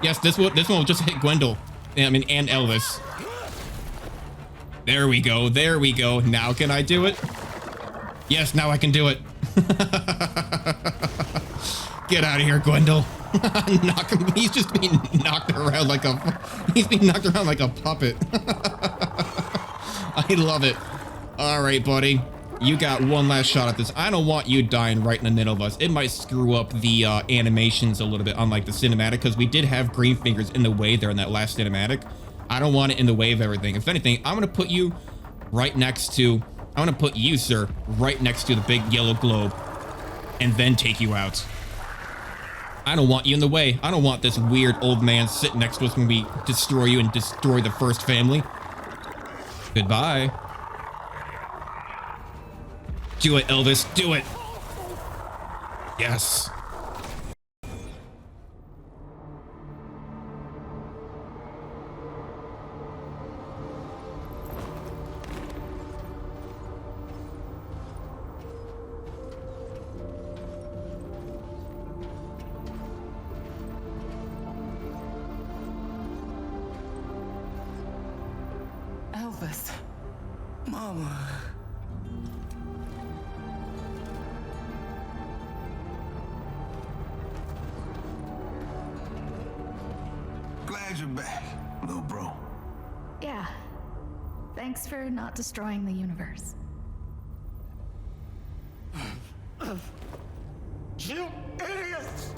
[SPEAKER 1] Yes, this one will just hit Gwendol. And Elvis. There we go. Now can I do it? Yes, now I can do it. Get out of here, Gwendol. Knock him. He's just being knocked around like a puppet. I love it. All right, buddy. You got one last shot at this. I don't want you dying right in the middle of us. It might screw up the animations a little bit, unlike the cinematic, because we did have green fingers in the way there in that last cinematic. I don't want it in the way of everything. If anything, I'm going to put you right next to... I'm going to put you, sir, right next to the big yellow globe and then take you out. I don't want you in the way. I don't want this weird old man sitting next to us when we destroy you and destroy the first family. Goodbye. Do it, Elvis. Do it. Yes.
[SPEAKER 5] Elvis.
[SPEAKER 6] Mama.
[SPEAKER 4] Glad you're back, little bro.
[SPEAKER 3] Yeah. Thanks for not destroying the universe.
[SPEAKER 6] You idiots!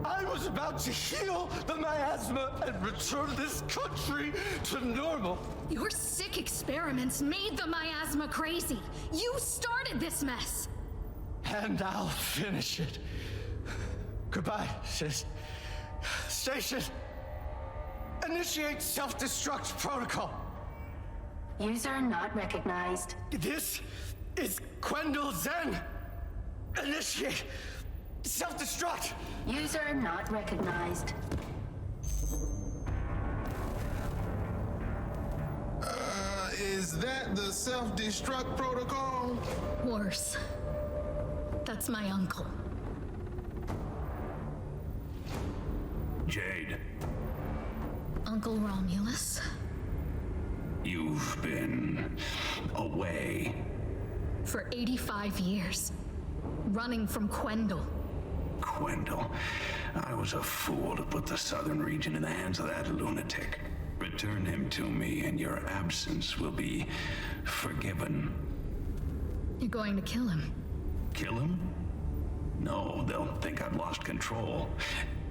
[SPEAKER 6] I was about to heal the miasma and return this country to normal.
[SPEAKER 3] Your sick experiments made the miasma crazy. You started this mess.
[SPEAKER 6] And I'll finish it. Goodbye, sis. Station. Initiate self-destruct protocol.
[SPEAKER 8] User not recognized.
[SPEAKER 6] This is Quendel Zen. Initiate self-destruct.
[SPEAKER 8] User not recognized.
[SPEAKER 4] Is that the self-destruct protocol?
[SPEAKER 3] Worse. That's my uncle.
[SPEAKER 2] Jade,
[SPEAKER 3] Uncle Romulus.
[SPEAKER 2] you've been away.
[SPEAKER 3] For 85 years. Running from Quendel.
[SPEAKER 2] Quendel, I was a fool to put the southern region in the hands of that lunatic. Return him to me and your absence will be forgiven.
[SPEAKER 3] You're going to kill him.
[SPEAKER 2] Kill him? No, they'll think I've lost control.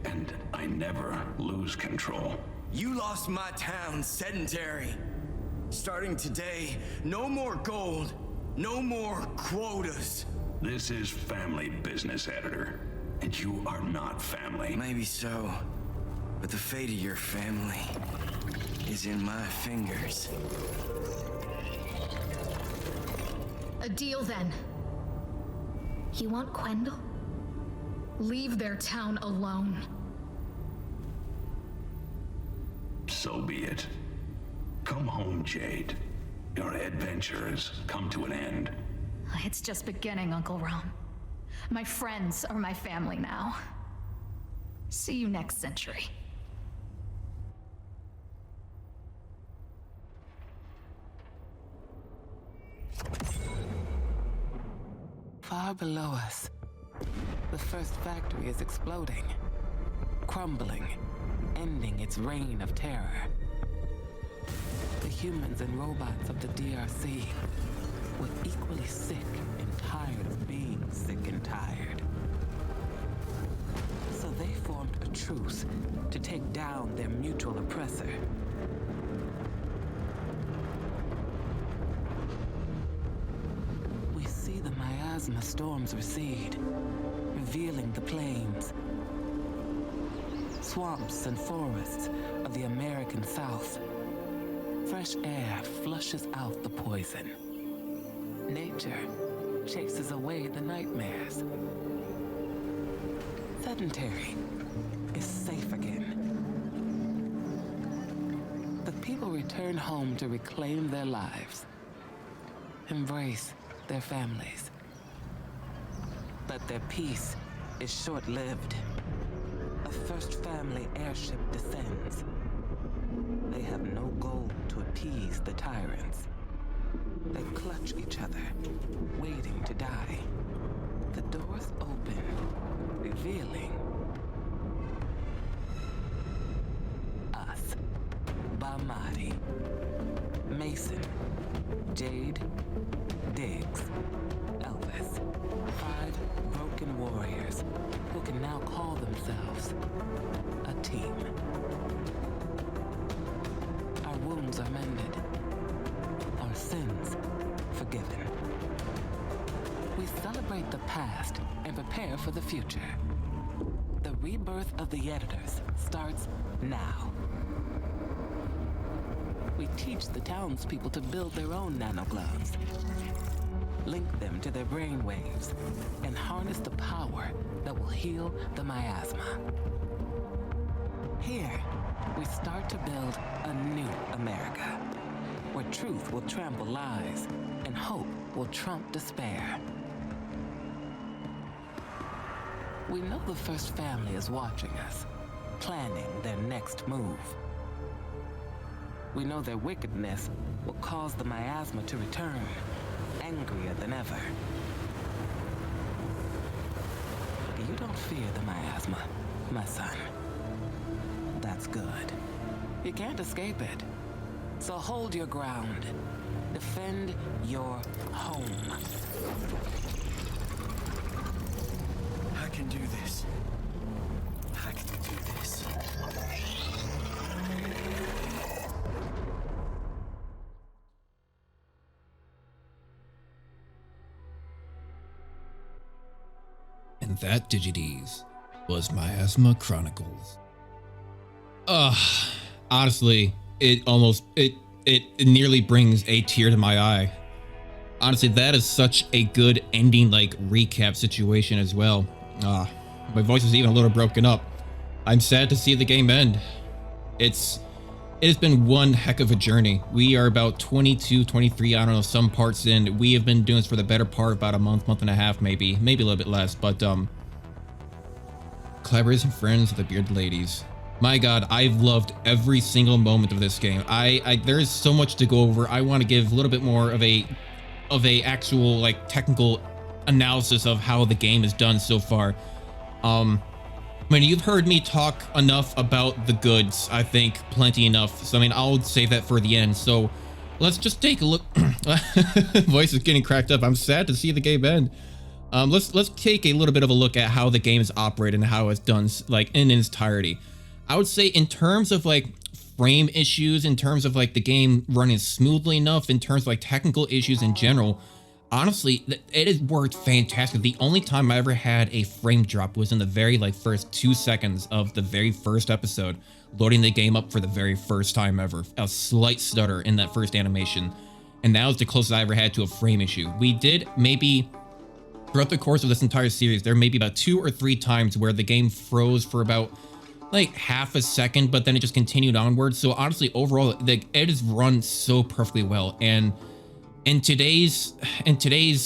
[SPEAKER 2] And I never lose control.
[SPEAKER 9] You lost my town sedentary. Starting today, no more gold, no more quotas.
[SPEAKER 2] This is family business, editor. And you are not family.
[SPEAKER 9] Maybe so, but the fate of your family is in my fingers.
[SPEAKER 3] A deal then. You want Quendel? Leave their town alone.
[SPEAKER 2] So be it. Come home, Jade. Your adventure has come to an end.
[SPEAKER 3] It's just beginning, Uncle Rom. My friends are my family now. See you next century.
[SPEAKER 5] Far below us, the first factory is exploding, crumbling, ending its reign of terror. The humans and robots of the DRC were equally sick and tired of being sick and tired. So they formed a truce to take down their mutual oppressor. We see the miasma storms recede, revealing the plains, swamps and forests of the American South. Fresh air flushes out the poison. Nature chases away the nightmares. Sedentary is safe again. The people return home to reclaim their lives, embrace their families. But their peace is short-lived. A First Family airship descends. They have no goal to appease the tyrants. They clutch each other, waiting to die. The doors open, revealing us. Jason, Jade, Diggs, Elvis. 5 broken warriors who can now call themselves a team. Our wounds are mended, our sins forgiven. We celebrate the past and prepare for the future. The rebirth of the editors starts now. We teach the townspeople to build their own nanogloves, link them to their brainwaves, and harness the power that will heal the miasma. Here, we start to build a new America, where truth will trample lies and hope will trump despair. We know the First Family is watching us, planning their next move. We know their wickedness will cause the miasma to return, angrier than ever. But you don't fear the miasma, my son. That's good. You can't escape it. So hold your ground. Defend your home.
[SPEAKER 9] I can do this. I can do this.
[SPEAKER 1] And that, Digidees, was Miasma Chronicles. Honestly, it nearly brings a tear to my eye. Honestly, that is such a good ending, like, recap situation as well. My voice is even a little broken up. I'm sad to see the game end. It has been one heck of a journey. We are about 22, 23, I don't know, some parts in. We have been doing this for the better part, about a month and a half, maybe a little bit less, but, collaborators and friends of the Bearded Ladies. My God, I've loved every single moment of this game. There is so much to go over. I want to give a little bit more of a actual, like, technical analysis of how the game is done so far. I mean, you've heard me talk enough about the goods, I think, plenty enough. So, I mean, I'll save that for the end. So, let's just take a look. Voice is getting cracked up. I'm sad to see the game end. Let's take a little bit of a look at how the game is operated and how it's done, like, in its entirety. I would say in terms of, like, frame issues, in terms of, like, the game running smoothly enough, in terms of, like, technical issues in general, honestly, it has worked fantastic. The only time I ever had a frame drop was in the very, like, first 2 seconds of the very first episode, loading the game up for the very first time ever. A slight stutter in that first animation. And that was the closest I ever had to a frame issue. We did maybe, throughout the course of this entire series, there may be about 2 or 3 times where the game froze for about, like, half a second, but then it just continued onward. So honestly, overall, it is run so perfectly well. And in today's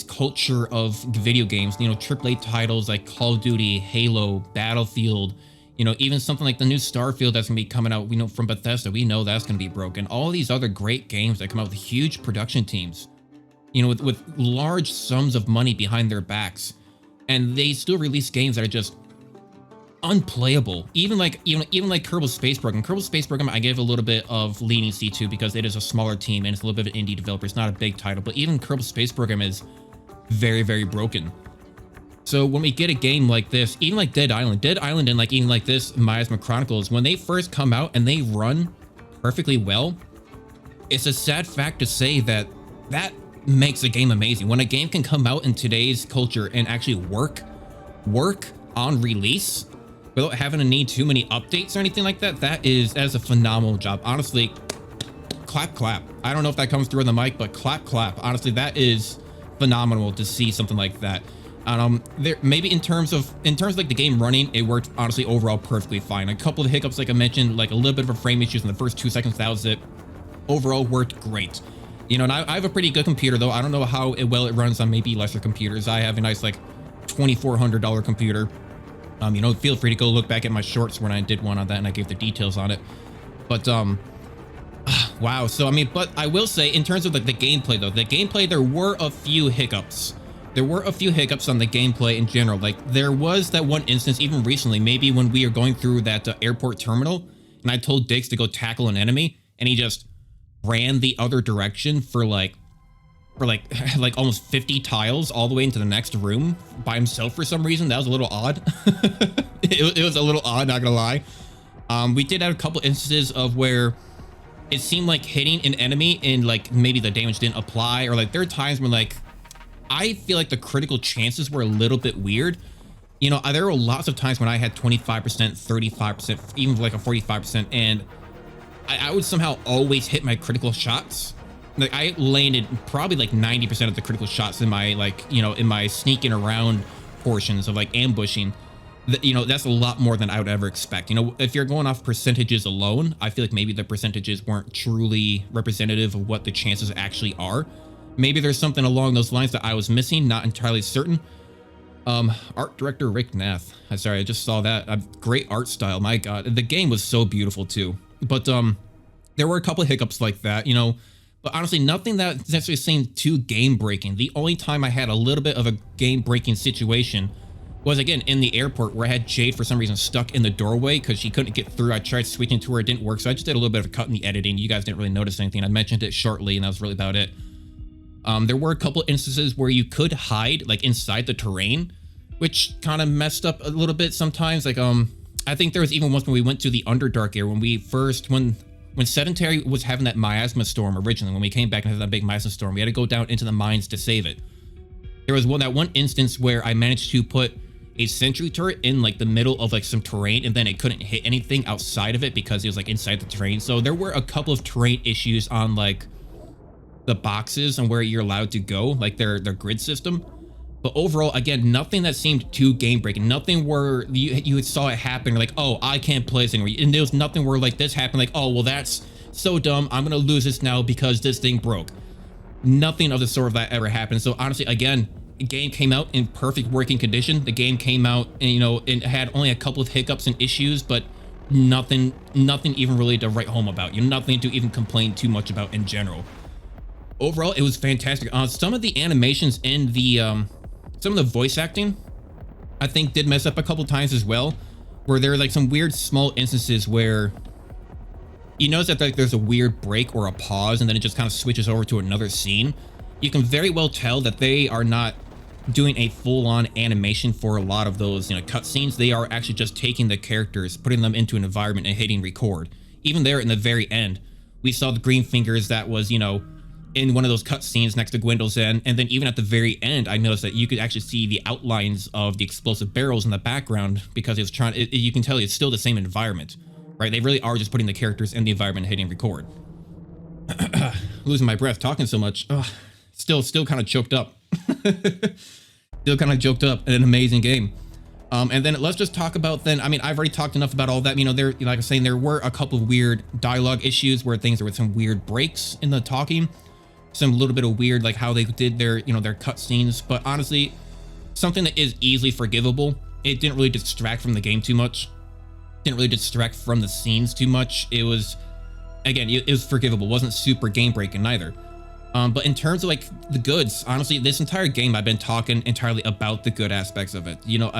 [SPEAKER 1] culture of video games, you know, AAA titles like Call of Duty, Halo, Battlefield, you know, even something like the new Starfield that's gonna be coming out, we know from Bethesda, we know that's gonna be broken. All these other great games that come out with huge production teams, you know, with large sums of money behind their backs, and they still release games that are just unplayable. Even like Kerbal Space Program. Kerbal Space Program, I give a little bit of leniency to because it is a smaller team and it's a little bit of an indie developer. It's not a big title, but even Kerbal Space Program is very, very broken. So when we get a game like this, even like Dead Island and like even like this Miasma Chronicles, when they first come out and they run perfectly well, it's a sad fact to say that makes a game amazing. When a game can come out in today's culture and actually work on release without having to need too many updates or anything like that, that's a phenomenal job. Honestly, clap. I don't know if that comes through on the mic, but clap. Honestly, that is phenomenal to see something like that. There maybe in terms of like the game running, it worked honestly overall perfectly fine. A couple of hiccups, like I mentioned, like a little bit of a frame issues in the first 2 seconds. That was it. Overall, worked great. You know, and I have a pretty good computer though. I don't know how well it runs on maybe lesser computers. I have a nice like $2,400 computer. You know, feel free to go look back at my shorts when I did one on that and I gave the details on it. But wow. So I mean, but I will say in terms of like the gameplay though, there were a few hiccups. There were a few hiccups on the gameplay in general. Like there was that one instance even recently, maybe when we are going through that airport terminal and I told Diggs to go tackle an enemy and he just ran the other direction for like like almost 50 tiles all the way into the next room by himself for some reason. That was a little odd. It was a little odd, not gonna lie. We did have a couple instances of where it seemed like hitting an enemy and like maybe the damage didn't apply, or like there are times when like I feel like the critical chances were a little bit weird. You know, there were lots of times when I had 25%, 35%, even like a 45%, and I would somehow always hit my critical shots. Like I landed probably like 90% of the critical shots in my like, you know, in my sneaking around portions of like ambushing. You know, that's a lot more than I would ever expect. You know, if you're going off percentages alone, I feel like maybe the percentages weren't truly representative of what the chances actually are. Maybe there's something along those lines that I was missing, not entirely certain. Art director Rick Nath. I'm sorry, I just saw that. Great art style, my God. The game was so beautiful too. But there were a couple of hiccups like that, you know. But honestly, nothing that necessarily seemed too game-breaking. The only time I had a little bit of a game-breaking situation was, again, in the airport where I had Jade for some reason stuck in the doorway because she couldn't get through. I tried switching to her, it didn't work. So I just did a little bit of a cut in the editing. You guys didn't really notice anything. I mentioned it shortly, and that was really about it. There were a couple instances where you could hide like inside the terrain, which kind of messed up a little bit sometimes. Like, I think there was even once when we went to the Underdark area when Sedentary was having that miasma storm originally, when we came back and had that big miasma storm, we had to go down into the mines to save it. There was that one instance where I managed to put a sentry turret in like the middle of like some terrain, and then it couldn't hit anything outside of it because it was like inside the terrain. So there were a couple of terrain issues on like the boxes and where you're allowed to go, like their grid system. But overall, again, nothing that seemed too game breaking. Nothing where you saw it happen, like, oh, I can't play this anymore. And there was nothing where like this happened, like, oh, well, that's so dumb, I'm gonna lose this now because this thing broke. Nothing of the sort of that ever happened. So honestly, again, the game came out in perfect working condition. The game came out, and you know, it had only a couple of hiccups and issues, but nothing even really to write home about. You know, nothing to even complain too much about in general. Overall, it was fantastic. Some of the animations in the some of the voice acting, I think, did mess up a couple times as well, where there were like some weird small instances where you notice that like there's a weird break or a pause, and then it just kind of switches over to another scene. You can very well tell that they are not doing a full-on animation for a lot of those, you know, cutscenes. They are actually just taking the characters, putting them into an environment, and hitting record. Even there in the very end, we saw the green fingers that was, you know, in one of those cutscenes next to Gwendol's End, and then even at the very end, I noticed that you could actually see the outlines of the explosive barrels in the background because it's trying. You can tell it's still the same environment, right? They really are just putting the characters in the environment, hitting record. Losing my breath talking so much. Ugh. Still kind of choked up. Still kind of choked up. An amazing game. And then let's just talk about then. I mean, I've already talked enough about all that. You know, there, like I was saying, there were a couple of weird dialogue issues where there were some weird breaks in the talking. Some little bit of weird, like how they did their, you know, their cutscenes. But honestly, something that is easily forgivable. It didn't really distract from the game too much. Didn't really distract from the scenes too much. It was, again, it was forgivable. It wasn't super game breaking either. But in terms of like the goods, honestly, this entire game, I've been talking entirely about the good aspects of it. You know,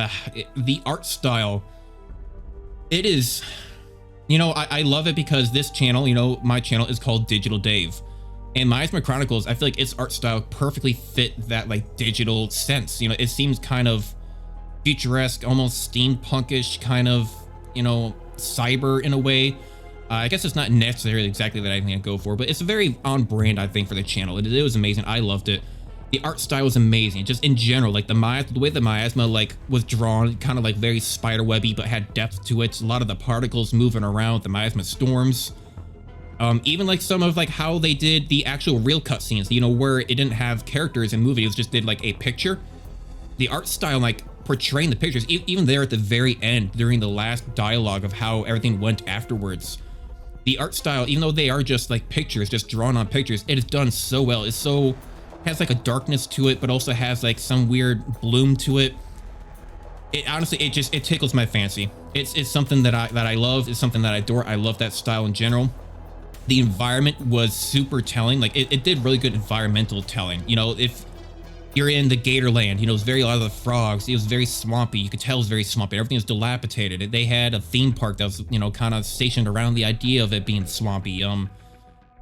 [SPEAKER 1] the art style, it is, you know, I love it because this channel, you know, my channel is called Digital Dave. And Miasma Chronicles, I feel like its art style perfectly fit that like digital sense. You know, it seems kind of futuresque, almost steampunkish, kind of, you know, cyber in a way. I guess it's not necessarily exactly that I'm going to go for, but it's very on brand, I think, for the channel. It was amazing. I loved it. The art style was amazing. Just in general, like the way the miasma like was drawn, kind of like very spiderwebby, but had depth to it. A lot of the particles moving around, the miasma storms. Even like some of like how they did the actual real cutscenes, you know, where it didn't have characters in movies, just did like a picture. The art style, like portraying the pictures, even there at the very end during the last dialogue of how everything went afterwards. The art style, even though they are just like pictures, just drawn on pictures, it is done so well. It's so, has like a darkness to it, but also has like some weird bloom to it. It honestly, it tickles my fancy. It's something that I love. It's something that I adore. I love that style in general. The environment was super telling. Like it did really good environmental telling. You know, if you're in the Gatorland, you know, it's very, a lot of the frogs, it was very swampy. You could tell it was very swampy. Everything was dilapidated. They had a theme park that was, you know, kind of stationed around the idea of it being swampy.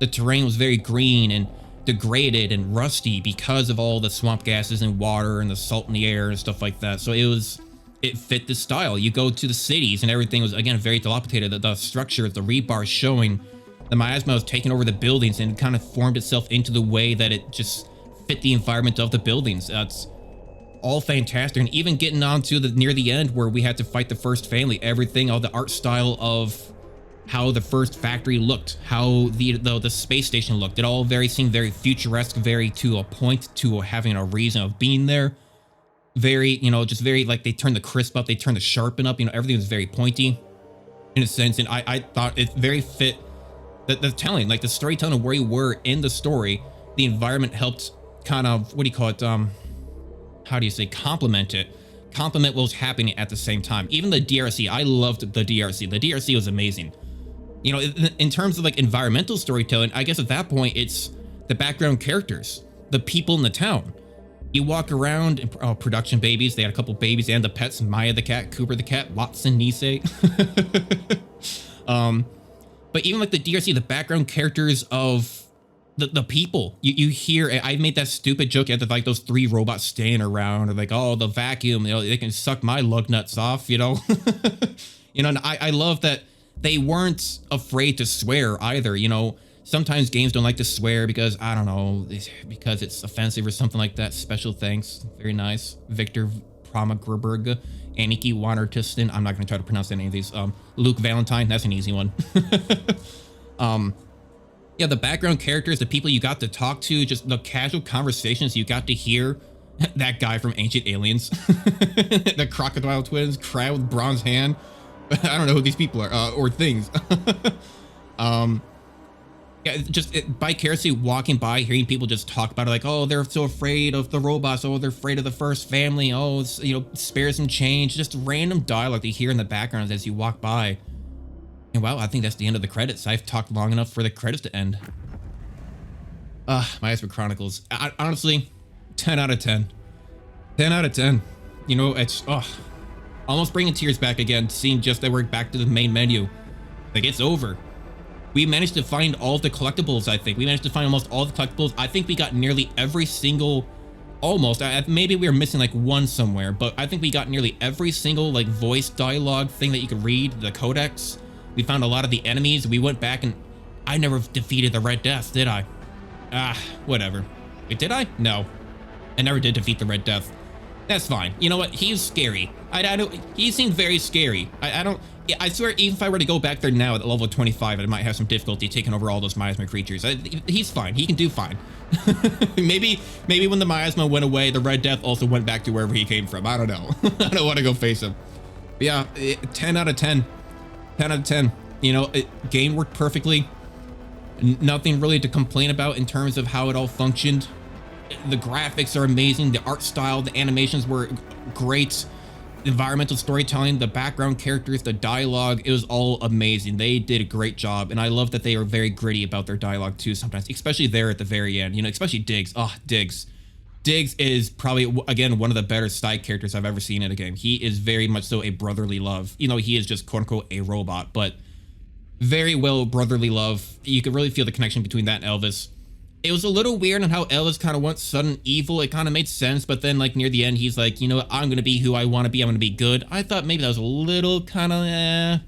[SPEAKER 1] The terrain was very green and degraded and rusty because of all the swamp gases and water and the salt in the air and stuff like that. So it fit the style. You go to the cities and everything was, again, very dilapidated. The structure, the rebar showing, the miasma was taking over the buildings and kind of formed itself into the way that it just fit the environment of the buildings. That's all fantastic. And even getting on to the near the end where we had to fight the first family, everything, all the art style of how the first factory looked, how the space station looked, it all seemed very futuresque, very to a point, to having a reason of being there. Very, just very, like, they turned the crisp up, they turned the sharpen up, everything was very pointy in a sense. And I thought it very fit the telling, like the storytelling of where you were in the story. The environment helped kind of, what do you call it? How do you say, complement what was happening at the same time. Even the DRC, I loved the DRC. The DRC was amazing. In terms of like environmental storytelling, I guess at that point, it's the background characters, the people in the town. You walk around, and, production babies, they had a couple babies and the pets, Maya the cat, Cooper the cat, Watson, Nisei. But even like the DRC, the background characters of the people, you hear, I made that stupid joke at like those 3 robots standing around, or like, oh, the vacuum, they can suck my lug nuts off, and I love that they weren't afraid to swear either. Sometimes games don't like to swear because, I don't know, because it's offensive or something like that. Special thanks. Very nice. Victor Promagerberg, Aniki Wanertiston. I'm not going to try to pronounce any of these. Luke Valentine. That's an easy one. Yeah, the background characters, the people you got to talk to, just the casual conversations you got to hear. That guy from Ancient Aliens. The Crocodile Twins, crab with bronze hand. I don't know who these people are, or things. Yeah, just vicariously walking by, hearing people just talk about it, like, oh, they're so afraid of the robots. Oh, they're afraid of the first family. Oh, it's, spare some change. Just random dialogue that you hear in the background as you walk by. And wow, I think that's the end of the credits. I've talked long enough for the credits to end. Miasma Chronicles. Honestly, 10 out of 10. 10 out of 10. It's, almost bringing tears back again, seeing just that we're back to the main menu. Like, it's over. We managed to find all the collectibles, I think. We managed to find almost all the collectibles. I think we got nearly every single, almost, maybe we were missing like one somewhere, but I think we got nearly every single like voice dialogue thing that you could read, the codex. We found a lot of the enemies. We went back and I never defeated the Red Death, did I? Whatever. Wait, did I? No. I never did defeat the Red Death. That's fine. You know what? He's scary. I don't, he seemed very scary. I swear, even if I were to go back there now at level 25, I might have some difficulty taking over all those miasma creatures. He's fine. He can do fine. maybe when the miasma went away, the Red Death also went back to wherever he came from. I don't know. I don't want to go face him. But yeah, 10 out of 10. 10 out of 10. Game worked perfectly. Nothing really to complain about in terms of how it all functioned. The graphics are amazing. The art style, the animations were great. The environmental storytelling, the background characters, the dialogue, it was all amazing. They did a great job, and I love that they are very gritty about their dialogue too sometimes, especially there at the very end, especially Diggs. Diggs. Diggs is probably, again, one of the better side characters I've ever seen in a game. He is very much so a brotherly love. He is just quote-unquote a robot, but very well brotherly love. You could really feel the connection between that and Elvis. It was a little weird on how Elvis kind of went sudden evil. It kind of made sense, but then like near the end, he's like, I'm going to be who I want to be. I'm going to be good. I thought maybe that was a little kind of,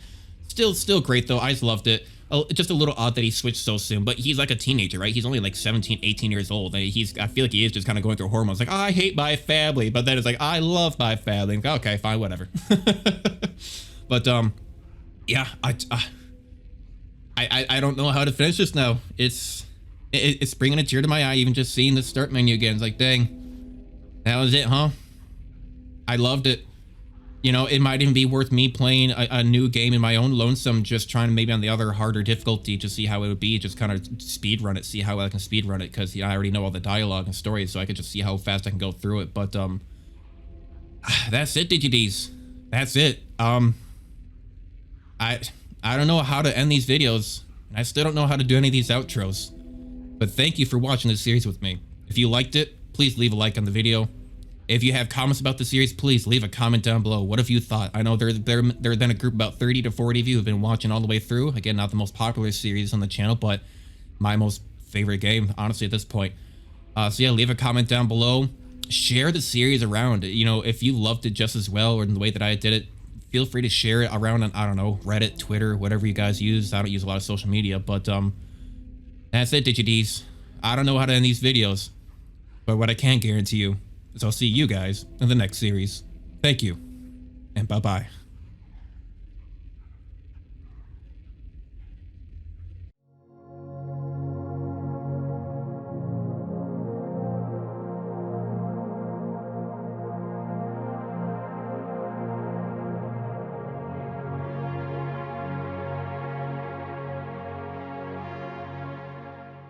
[SPEAKER 1] still great though. I just loved it. Just a little odd that he switched so soon, but he's like a teenager, right? He's only like 17, 18 years old. And I feel like he is just kind of going through hormones. Like, I hate my family, but then it's like, I love my family. Like, okay, fine, whatever. But, yeah, I don't know how to finish this now. It's bringing a tear to my eye, even just seeing the start menu again. It's like, dang, that was it, huh? I loved it. It might even be worth me playing a new game in my own lonesome, just trying to maybe on the other harder difficulty to see how it would be, just kind of speed run it, see how I can speed run it, because I already know all the dialogue and stories, so I could just see how fast I can go through it. But that's it, DGDs. That's it. I don't know how to end these videos, and I still don't know how to do any of these outros. But thank you for watching this series with me. If you liked it, please leave a like on the video. If you have comments about the series, please leave a comment down below. What have you thought? I know there have been a group about 30 to 40 of you who have been watching all the way through. Again, not the most popular series on the channel, but my most favorite game, honestly, at this point. So yeah, leave a comment down below. Share the series around. You know, if you loved it just as well or in the way that I did it, feel free to share it around on, I don't know, Reddit, Twitter, whatever you guys use. I don't use a lot of social media, but that's it, DigiDs. I don't know how to end these videos, but what I can guarantee you is I'll see you guys in the next series. Thank you, and bye-bye.